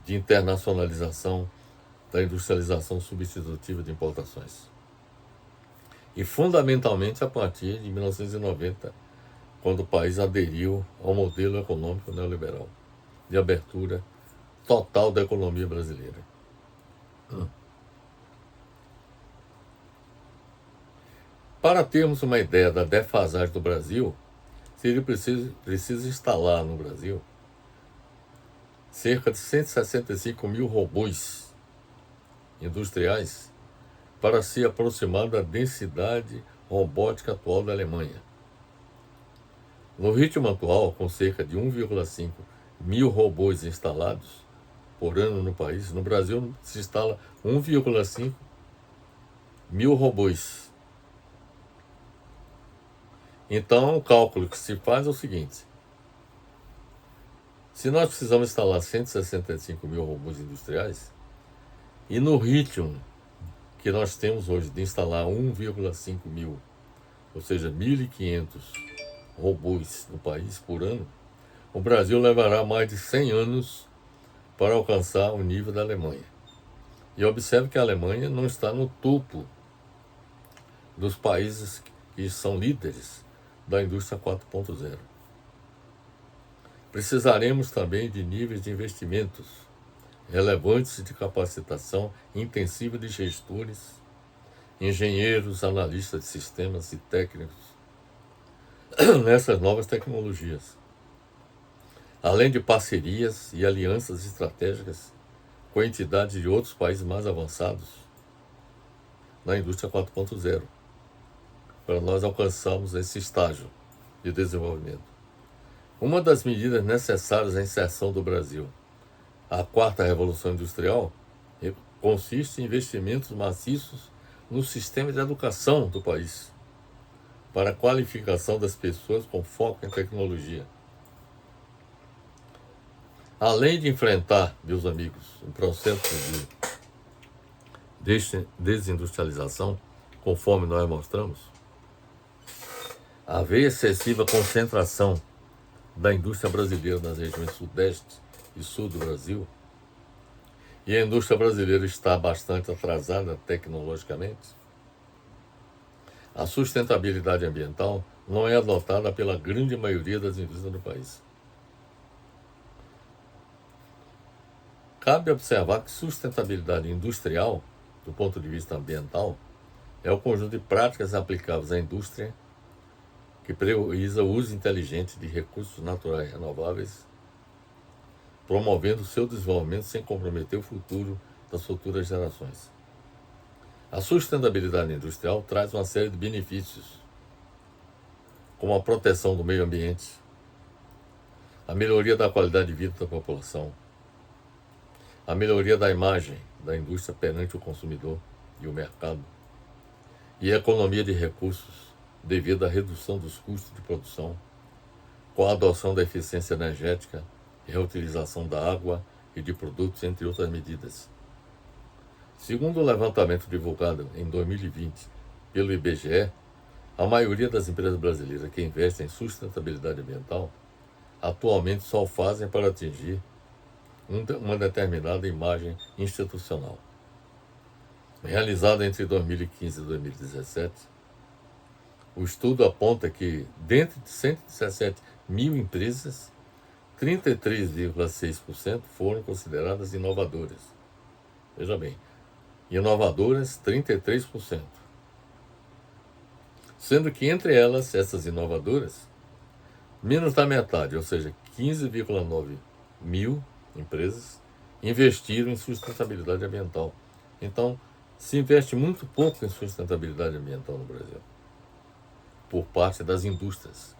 de internacionalização da industrialização substitutiva de importações. E fundamentalmente a partir de 1990, quando o país aderiu ao modelo econômico neoliberal de abertura total da economia brasileira. Para termos uma ideia da defasagem do Brasil, seria preciso instalar no Brasil cerca de 165 mil robôs industriais para se aproximar da densidade robótica atual da Alemanha. No ritmo atual, com cerca de 1,5 mil robôs instalados por ano no país, no Brasil se instala 1,5 mil robôs. Então, o cálculo que se faz é o seguinte: se nós precisamos instalar 165 mil robôs industriais, e no ritmo que nós temos hoje de instalar 1,5 mil, ou seja, 1.500 robôs no país por ano, o Brasil levará mais de 100 anos para alcançar o nível da Alemanha. E observe que a Alemanha não está no topo dos países que são líderes da indústria 4.0. Precisaremos também de níveis de investimentos relevantes de capacitação intensiva de gestores, engenheiros, analistas de sistemas e técnicos nessas novas tecnologias, além de parcerias e alianças estratégicas com entidades de outros países mais avançados na indústria 4.0, para nós alcançarmos esse estágio de desenvolvimento. Uma das medidas necessárias à inserção do Brasil à quarta revolução industrial consiste em investimentos maciços no sistema de educação do país, para a qualificação das pessoas com foco em tecnologia. Além de enfrentar, meus amigos, um processo de desindustrialização, conforme nós mostramos, haver excessiva concentração da indústria brasileira nas regiões sudeste e sul do Brasil, e a indústria brasileira está bastante atrasada tecnologicamente, a sustentabilidade ambiental não é adotada pela grande maioria das indústrias do país. Cabe observar que sustentabilidade industrial, do ponto de vista ambiental, é o conjunto de práticas aplicáveis à indústria que prioriza o uso inteligente de recursos naturais renováveis, promovendo o seu desenvolvimento sem comprometer o futuro das futuras gerações. A sustentabilidade industrial traz uma série de benefícios, como a proteção do meio ambiente, a melhoria da qualidade de vida da população, a melhoria da imagem da indústria perante o consumidor e o mercado, e a economia de recursos devido à redução dos custos de produção, com a adoção da eficiência energética, reutilização da água e de produtos, entre outras medidas. Segundo o levantamento divulgado em 2020 pelo IBGE, a maioria das empresas brasileiras que investem em sustentabilidade ambiental atualmente só o fazem para atingir uma determinada imagem institucional. Realizado entre 2015 e 2017, o estudo aponta que, dentre de 117 mil empresas, 33,6% foram consideradas inovadoras. Veja bem, inovadoras 33%. Sendo que entre elas, essas inovadoras, menos da metade, ou seja, 15,9 mil empresas, investiram em sustentabilidade ambiental. Então, se investe muito pouco em sustentabilidade ambiental no Brasil, por parte das indústrias.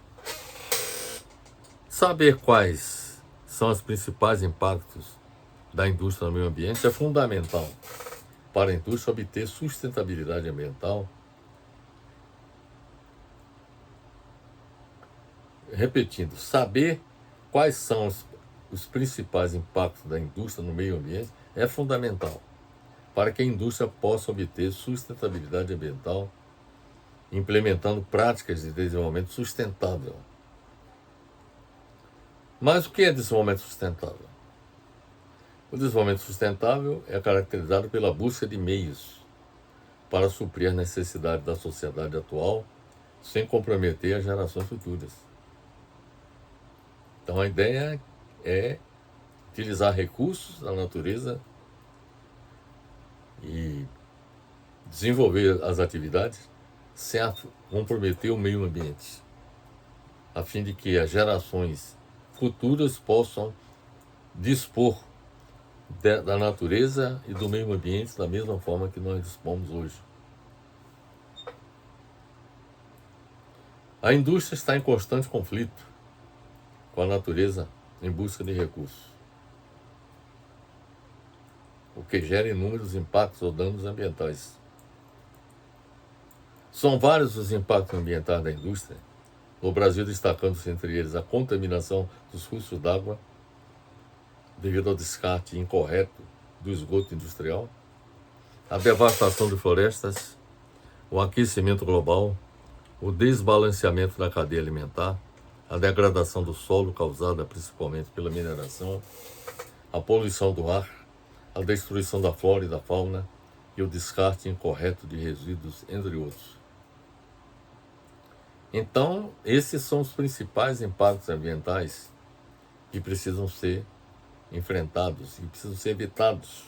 Saber quais são os principais impactos da indústria no meio ambiente é fundamental para a indústria obter sustentabilidade ambiental. Repetindo, saber quais são os principais impactos da indústria no meio ambiente é fundamental para que a indústria possa obter sustentabilidade ambiental implementando práticas de desenvolvimento sustentável. Mas o que é desenvolvimento sustentável? O desenvolvimento sustentável é caracterizado pela busca de meios para suprir as necessidades da sociedade atual sem comprometer as gerações futuras. Então a ideia é utilizar recursos da natureza e desenvolver as atividades sem comprometer o meio ambiente, a fim de que as gerações futuras possam dispor da natureza e do meio ambiente da mesma forma que nós dispomos hoje. A indústria está em constante conflito com a natureza em busca de recursos, o que gera inúmeros impactos ou danos ambientais. São vários os impactos ambientais da indústria, no Brasil destacando-se entre eles a contaminação dos cursos d'água devido ao descarte incorreto do esgoto industrial, a devastação de florestas, o aquecimento global, o desbalanceamento da cadeia alimentar, a degradação do solo causada principalmente pela mineração, a poluição do ar, a destruição da flora e da fauna e o descarte incorreto de resíduos, entre outros. Então, esses são os principais impactos ambientais que precisam ser enfrentados e precisam ser evitados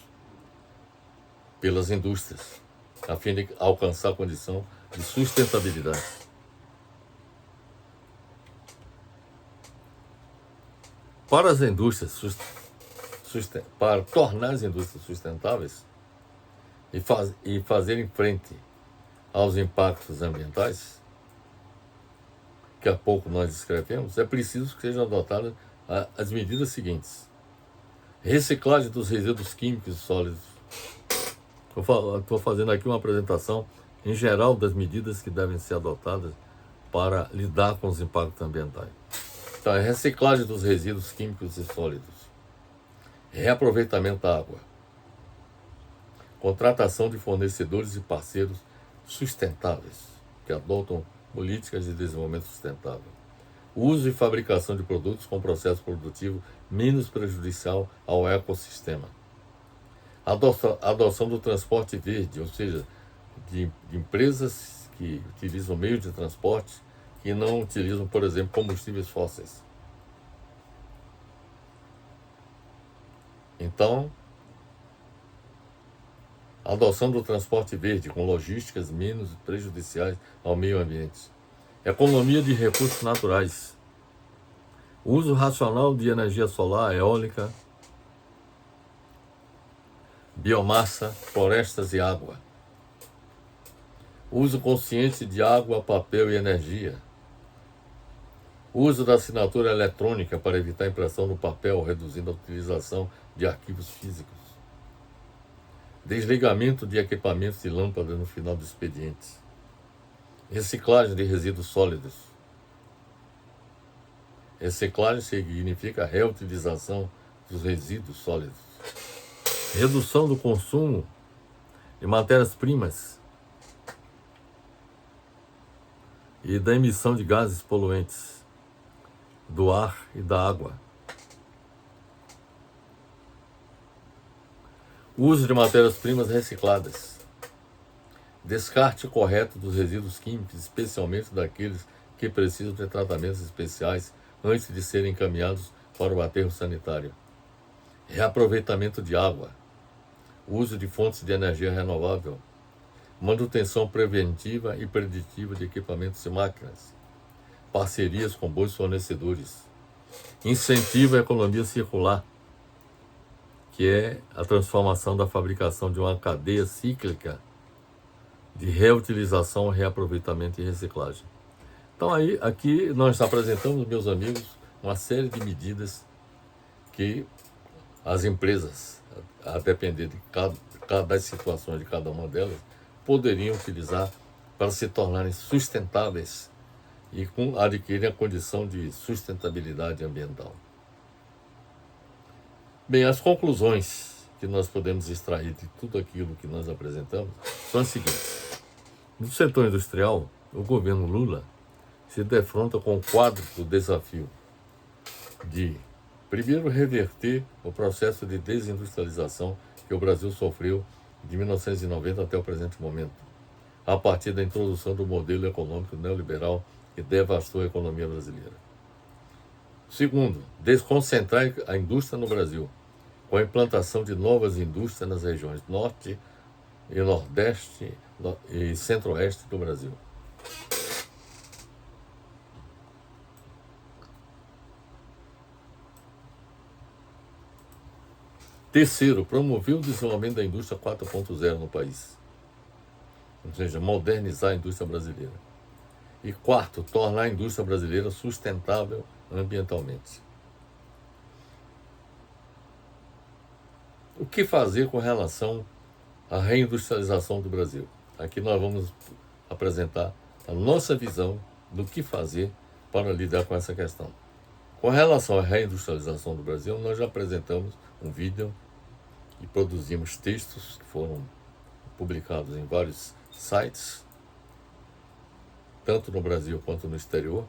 pelas indústrias, a fim de alcançar a condição de sustentabilidade. Para as indústrias, para tornar as indústrias sustentáveis e fazerem frente aos impactos ambientais, que há pouco nós descrevemos, é preciso que sejam adotadas as medidas seguintes: reciclagem dos resíduos químicos e sólidos. Estou fazendo aqui uma apresentação em geral das medidas que devem ser adotadas para lidar com os impactos ambientais. Então, é reciclagem dos resíduos químicos e sólidos, reaproveitamento da água, contratação de fornecedores e parceiros sustentáveis, que adotam políticas de desenvolvimento sustentável, uso e fabricação de produtos com processo produtivo menos prejudicial ao ecossistema, adoção do transporte verde, ou seja, de empresas que utilizam meio de transporte que não utilizam, por exemplo, combustíveis fósseis. Então, adoção do transporte verde com logísticas menos prejudiciais ao meio ambiente, economia de recursos naturais, uso racional de energia solar, eólica, biomassa, florestas e água, uso consciente de água, papel e energia, uso da assinatura eletrônica para evitar a impressão no papel, reduzindo a utilização de arquivos físicos, desligamento de equipamentos e lâmpadas no final do expediente, reciclagem de resíduos sólidos. Reciclagem significa reutilização dos resíduos sólidos, redução do consumo de matérias-primas e da emissão de gases poluentes do ar e da água. Uso de matérias-primas recicladas. Descarte correto dos resíduos químicos, especialmente daqueles que precisam de tratamentos especiais antes de serem encaminhados para o aterro sanitário. Reaproveitamento de água. Uso de fontes de energia renovável. Manutenção preventiva e preditiva de equipamentos e máquinas. Parcerias com bons fornecedores. Incentivo à economia circular, que é a transformação da fabricação de uma cadeia cíclica de reutilização, reaproveitamento e reciclagem. Então aqui nós apresentamos, meus amigos, uma série de medidas que as empresas, a depender de das situações de cada uma delas, poderiam utilizar para se tornarem sustentáveis e adquirirem a condição de sustentabilidade ambiental. Bem, as conclusões que nós podemos extrair de tudo aquilo que nós apresentamos são as seguintes. No setor industrial, o governo Lula se defronta com o quádruplo desafio de, primeiro, reverter o processo de desindustrialização que o Brasil sofreu de 1990 até o presente momento, a partir da introdução do modelo econômico neoliberal que devastou a economia brasileira. Segundo, desconcentrar a indústria no Brasil, com a implantação de novas indústrias nas regiões Norte e Nordeste e Centro-Oeste do Brasil. Terceiro, promover o desenvolvimento da indústria 4.0 no país, ou seja, modernizar a indústria brasileira. E quarto, tornar a indústria brasileira sustentável ambientalmente. O que fazer com relação à reindustrialização do Brasil? Aqui nós vamos apresentar a nossa visão do que fazer para lidar com essa questão. Com relação à reindustrialização do Brasil, nós já apresentamos um vídeo e produzimos textos que foram publicados em vários sites, tanto no Brasil quanto no exterior,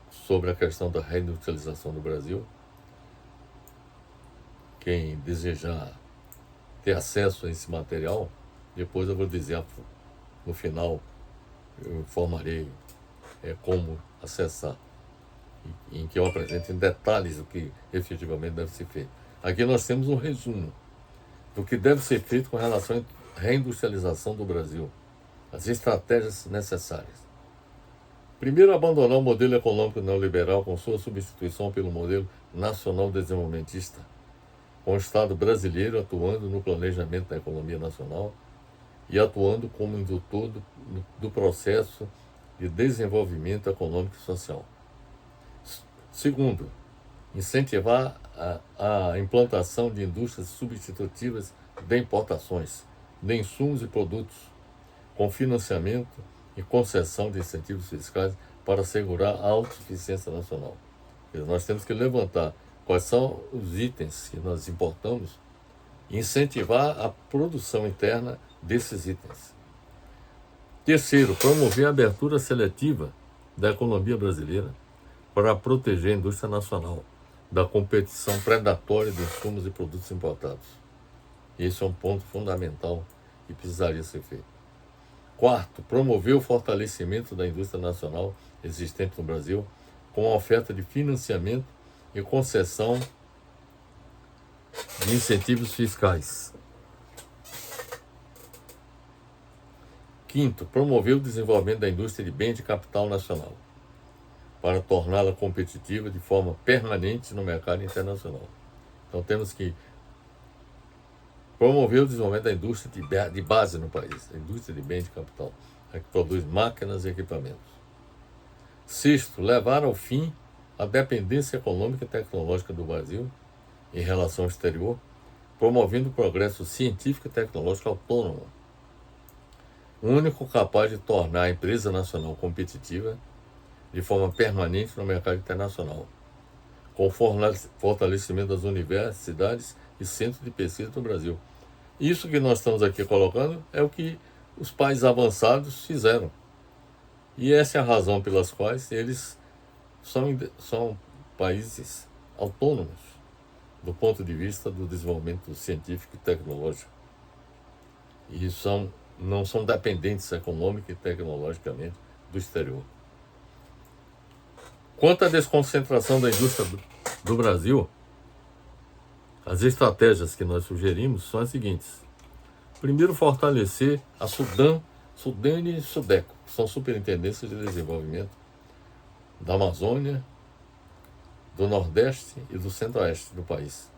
sobre a questão da reindustrialização do Brasil. Quem desejar ter acesso a esse material, depois eu vou dizer no final, eu informarei como acessar, em que eu apresento em detalhes o que efetivamente deve ser feito. Aqui nós temos um resumo do que deve ser feito com relação à reindustrialização do Brasil, as estratégias necessárias. Primeiro, abandonar o modelo econômico neoliberal com sua substituição pelo modelo nacional desenvolvimentista, com o Estado brasileiro atuando no planejamento da economia nacional e atuando como indutor do processo de desenvolvimento econômico e social. Segundo, incentivar a implantação de indústrias substitutivas de importações de insumos e produtos, com financiamento e concessão de incentivos fiscais para assegurar a autossuficiência nacional. Nós temos que levantar quais são os itens que nós importamos e incentivar a produção interna desses itens. Terceiro, promover a abertura seletiva da economia brasileira para proteger a indústria nacional da competição predatória de insumos e produtos importados. Esse é um ponto fundamental que precisaria ser feito. Quarto, promover o fortalecimento da indústria nacional existente no Brasil com a oferta de financiamento e concessão de incentivos fiscais. Quinto, promover o desenvolvimento da indústria de bens de capital nacional para torná-la competitiva de forma permanente no mercado internacional. Então temos que promover o desenvolvimento da indústria de base no país, a indústria de bens de capital, a que produz máquinas e equipamentos. Sexto, levar ao fim a dependência econômica e tecnológica do Brasil em relação ao exterior, promovendo o progresso científico e tecnológico autônomo, único capaz de tornar a empresa nacional competitiva de forma permanente no mercado internacional, com o fortalecimento das universidades e centros de pesquisa do Brasil. Isso que nós estamos aqui colocando é o que os países avançados fizeram. E essa é a razão pelas quais eles são países autônomos do ponto de vista do desenvolvimento científico e tecnológico. E não são dependentes econômica e tecnologicamente do exterior. Quanto à desconcentração da indústria do Brasil, as estratégias que nós sugerimos são as seguintes. Primeiro, fortalecer a Sudene e Sudeco, que são superintendências de desenvolvimento da Amazônia, do Nordeste e do Centro-Oeste do país,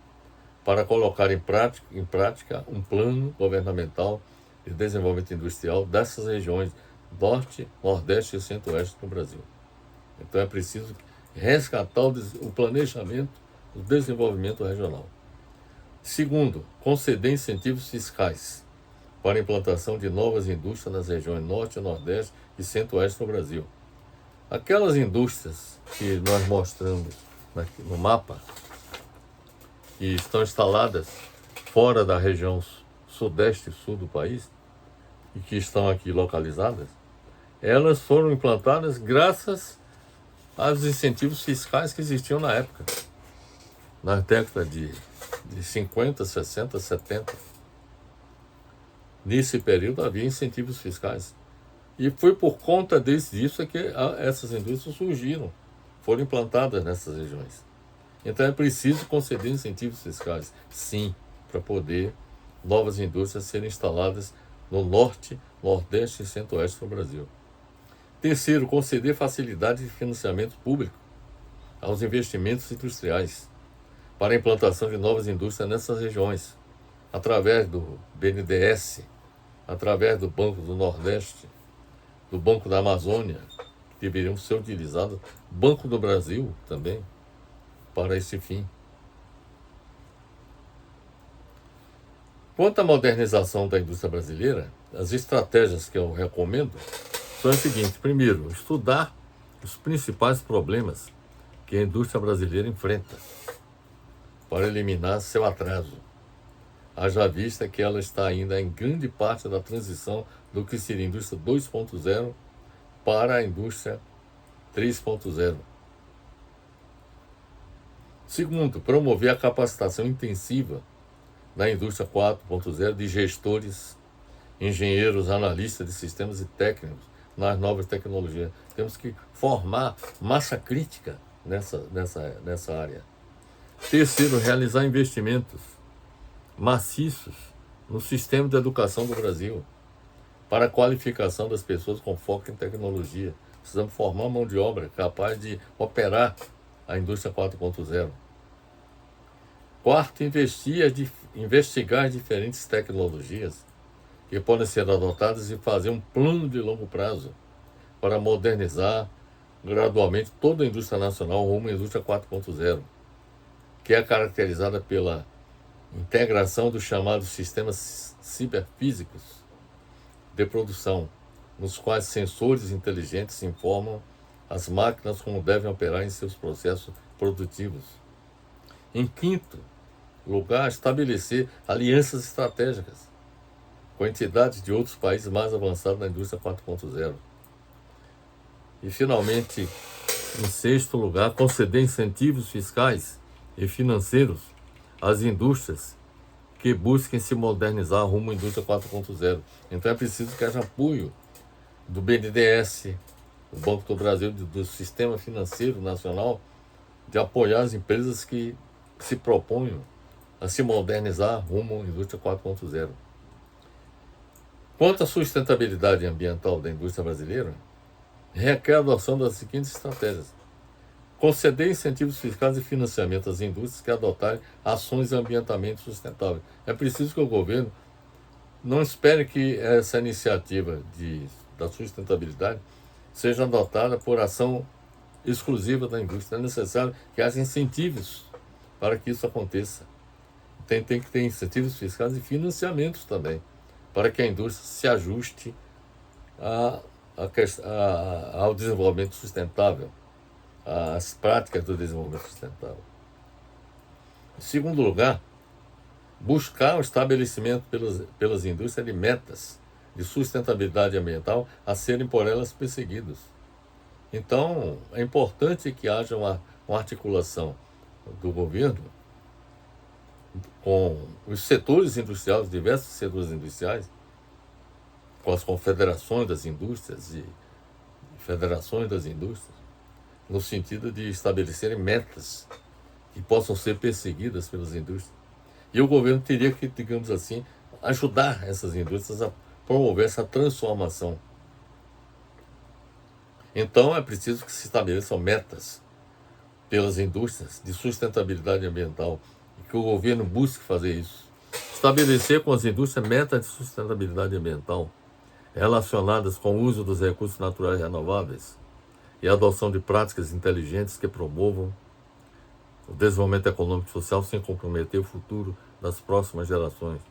para colocar em prática um plano governamental de desenvolvimento industrial dessas regiões Norte, Nordeste e Centro-Oeste do Brasil. Então é preciso resgatar o planejamento do desenvolvimento regional. Segundo, conceder incentivos fiscais para a implantação de novas indústrias nas regiões Norte, Nordeste e Centro-Oeste do Brasil. Aquelas indústrias que nós mostramos aqui no mapa, que estão instaladas fora da região Sudeste e Sul do país, e que estão aqui localizadas, elas foram implantadas graças aos incentivos fiscais que existiam na época, na década de 50, 60, 70. Nesse período havia incentivos fiscais. E foi por conta disso que essas indústrias surgiram, foram implantadas nessas regiões. Então é preciso conceder incentivos fiscais, sim, para poder novas indústrias serem instaladas no norte, nordeste e centro-oeste do Brasil. Terceiro, conceder facilidade de financiamento público aos investimentos industriais para a implantação de novas indústrias nessas regiões, através do BNDES, através do Banco do Nordeste, do Banco da Amazônia, que deveriam ser utilizados, Banco do Brasil também, para esse fim. Quanto à modernização da indústria brasileira, as estratégias que eu recomendo são as seguintes. Primeiro, estudar os principais problemas que a indústria brasileira enfrenta para eliminar seu atraso. Haja vista que ela está ainda em grande parte da transição do que seria a indústria 2.0 para a indústria 3.0. Segundo, promover a capacitação intensiva na indústria 4.0 de gestores, engenheiros, analistas de sistemas e técnicos nas novas tecnologias. Temos que formar massa crítica nessa área. Terceiro, realizar investimentos maciços no sistema de educação do Brasil para a qualificação das pessoas com foco em tecnologia. Precisamos formar mão de obra capaz de operar a indústria 4.0. Quarto, investigar diferentes tecnologias que podem ser adotadas e fazer um plano de longo prazo para modernizar gradualmente toda a indústria nacional rumo à indústria 4.0, que é caracterizada pela integração dos chamados sistemas ciberfísicos de produção, nos quais sensores inteligentes informam as máquinas como devem operar em seus processos produtivos. Em quinto lugar, estabelecer alianças estratégicas com entidades de outros países mais avançados na indústria 4.0. E, finalmente, em sexto lugar, conceder incentivos fiscais e financeiros às indústrias que busquem se modernizar rumo à indústria 4.0. Então é preciso que haja apoio do BNDES, do Banco do Brasil, do Sistema Financeiro Nacional, de apoiar as empresas que se proponham a se modernizar rumo à indústria 4.0. Quanto à sustentabilidade ambiental da indústria brasileira, requer a adoção das seguintes estratégias. Conceder incentivos fiscais e financiamento às indústrias que adotarem ações ambientalmente sustentáveis. É preciso que o governo não espere que essa iniciativa da sustentabilidade seja adotada por ação exclusiva da indústria. É necessário que haja incentivos para que isso aconteça. Tem que ter incentivos fiscais e financiamentos também, para que a indústria se ajuste ao desenvolvimento sustentável, às práticas do desenvolvimento sustentável. Em segundo lugar, buscar o estabelecimento pelas indústrias de metas de sustentabilidade ambiental a serem por elas perseguidos. Então, é importante que haja uma articulação do governo com os setores industriais, diversos setores industriais, com as confederações das indústrias e federações das indústrias, no sentido de estabelecerem metas que possam ser perseguidas pelas indústrias. E o governo teria que, digamos assim, ajudar essas indústrias a promover essa transformação. Então é preciso que se estabeleçam metas pelas indústrias de sustentabilidade ambiental e que o governo busque fazer isso. Estabelecer com as indústrias metas de sustentabilidade ambiental relacionadas com o uso dos recursos naturais renováveis e a adoção de práticas inteligentes que promovam o desenvolvimento econômico e social sem comprometer o futuro das próximas gerações.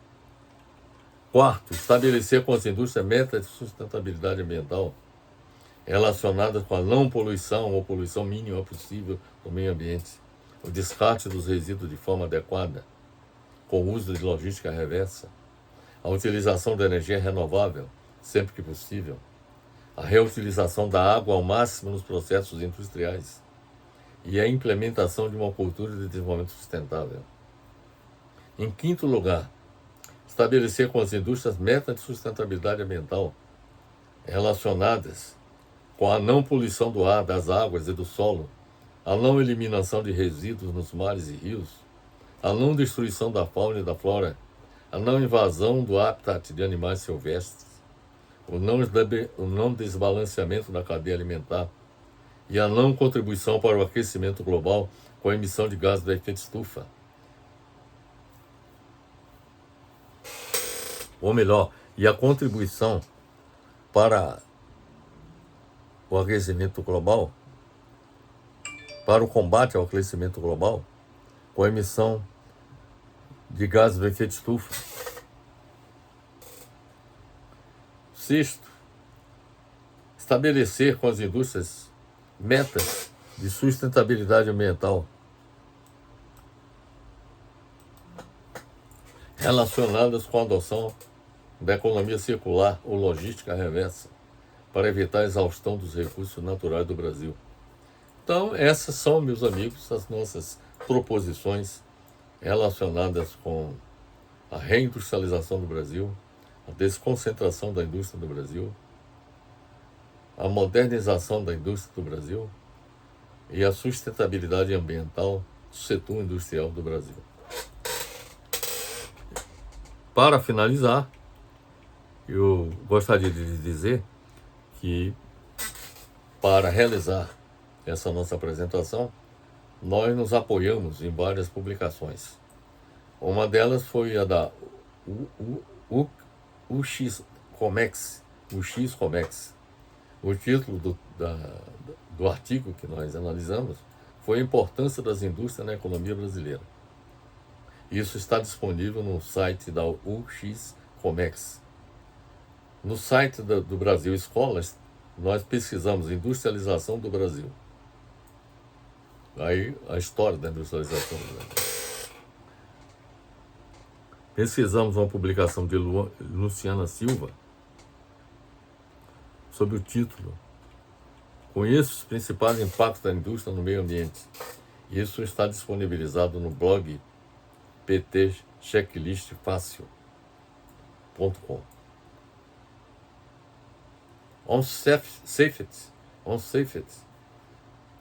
Quarto, estabelecer com as indústrias metas de sustentabilidade ambiental relacionadas com a não poluição ou poluição mínima possível do meio ambiente, o descarte dos resíduos de forma adequada, com o uso de logística reversa, a utilização da energia renovável sempre que possível, a reutilização da água ao máximo nos processos industriais e a implementação de uma cultura de desenvolvimento sustentável. Em quinto lugar, estabelecer com as indústrias metas de sustentabilidade ambiental relacionadas com a não poluição do ar, das águas e do solo, a não eliminação de resíduos nos mares e rios, a não destruição da fauna e da flora, a não invasão do habitat de animais silvestres, o não desbalanceamento da cadeia alimentar e a não contribuição para o aquecimento global com a emissão de gases do efeito estufa. Ou melhor, e a contribuição para o aquecimento global, para o combate ao aquecimento global, com a emissão de gases do efeito estufa. Sexto, estabelecer com as indústrias metas de sustentabilidade ambiental relacionadas com a adoção da economia circular ou logística reversa para evitar a exaustão dos recursos naturais do Brasil. Então, essas são, meus amigos, as nossas proposições relacionadas com a reindustrialização do Brasil, a desconcentração da indústria do Brasil, a modernização da indústria do Brasil e a sustentabilidade ambiental do setor industrial do Brasil. Para finalizar, eu gostaria de lhe dizer que, para realizar essa nossa apresentação, nós nos apoiamos em várias publicações. Uma delas foi a da UX Comex. O título do artigo que nós analisamos foi a importância das indústrias na economia brasileira. Isso está disponível no site da UX Comex. No site do Brasil Escolas, nós pesquisamos industrialização do Brasil. Aí a história da industrialização do Brasil. Pesquisamos uma publicação de Luciana Silva sob o título Conheça os principais impactos da indústria no meio ambiente. Isso está disponibilizado no blog ptchecklistfácil.com. On Safety.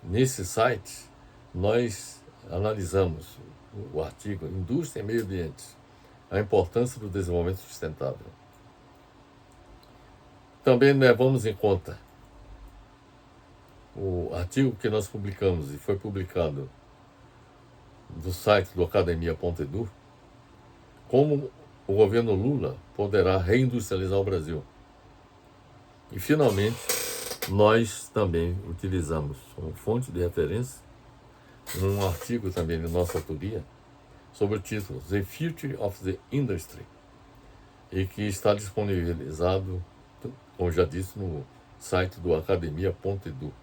Nesse site, nós analisamos o artigo Indústria e Meio Ambiente, a importância do desenvolvimento sustentável. Também levamos em conta o artigo que nós publicamos e foi publicado do site do academia.edu, como o governo Lula poderá reindustrializar o Brasil. E, finalmente, nós também utilizamos como fonte de referência um artigo também de nossa autoria sobre o título The Future of the Industry, e que está disponibilizado, como já disse, no site do academia.edu.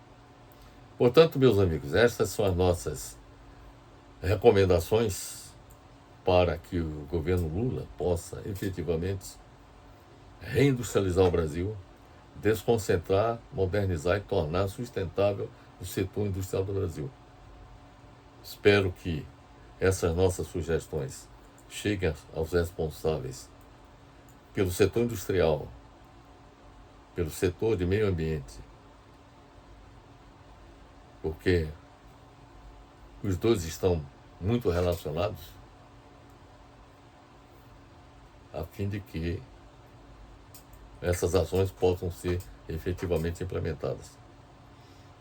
Portanto, meus amigos, estas são as nossas recomendações para que o governo Lula possa efetivamente reindustrializar o Brasil, desconcentrar, modernizar e tornar sustentável o setor industrial do Brasil. Espero que essas nossas sugestões cheguem aos responsáveis pelo setor industrial, pelo setor de meio ambiente, porque os dois estão muito relacionados, a fim de que essas ações possam ser efetivamente implementadas.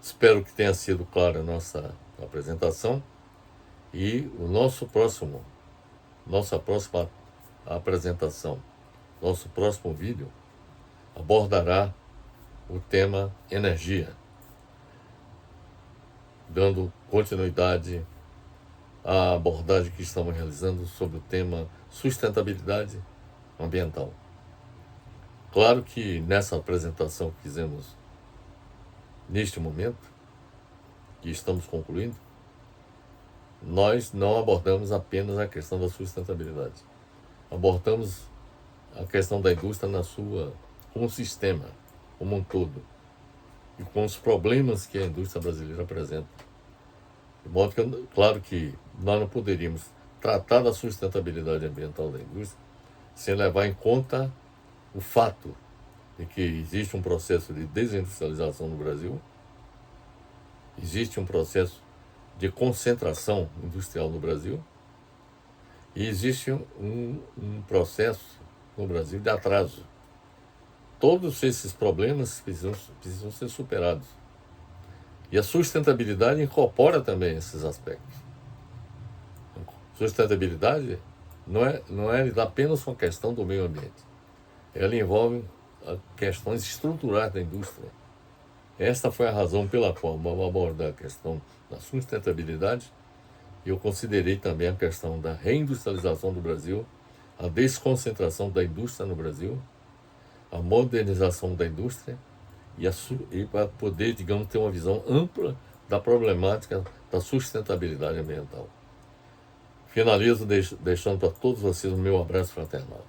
Espero que tenha sido clara a nossa apresentação e o nossa próxima apresentação, nosso próximo vídeo abordará o tema energia, dando continuidade à abordagem que estamos realizando sobre o tema sustentabilidade ambiental. Claro que nessa apresentação que fizemos neste momento, que estamos concluindo, nós não abordamos apenas a questão da sustentabilidade. Abordamos a questão da indústria como sistema, como um todo, e com os problemas que a indústria brasileira apresenta. De modo que, claro que nós não poderíamos tratar da sustentabilidade ambiental da indústria sem levar em conta o fato de que existe um processo de desindustrialização no Brasil, existe um processo de concentração industrial no Brasil e existe um processo no Brasil de atraso. Todos esses problemas precisam ser superados. E a sustentabilidade incorpora também esses aspectos. Sustentabilidade não é apenas uma questão do meio ambiente. Ela envolve questões estruturais da indústria. Esta foi a razão pela qual, ao abordar a questão da sustentabilidade, eu considerei também a questão da reindustrialização do Brasil, a desconcentração da indústria no Brasil, a modernização da indústria e para poder, digamos, ter uma visão ampla da problemática da sustentabilidade ambiental. Finalizo deixando para todos vocês o meu abraço fraternal.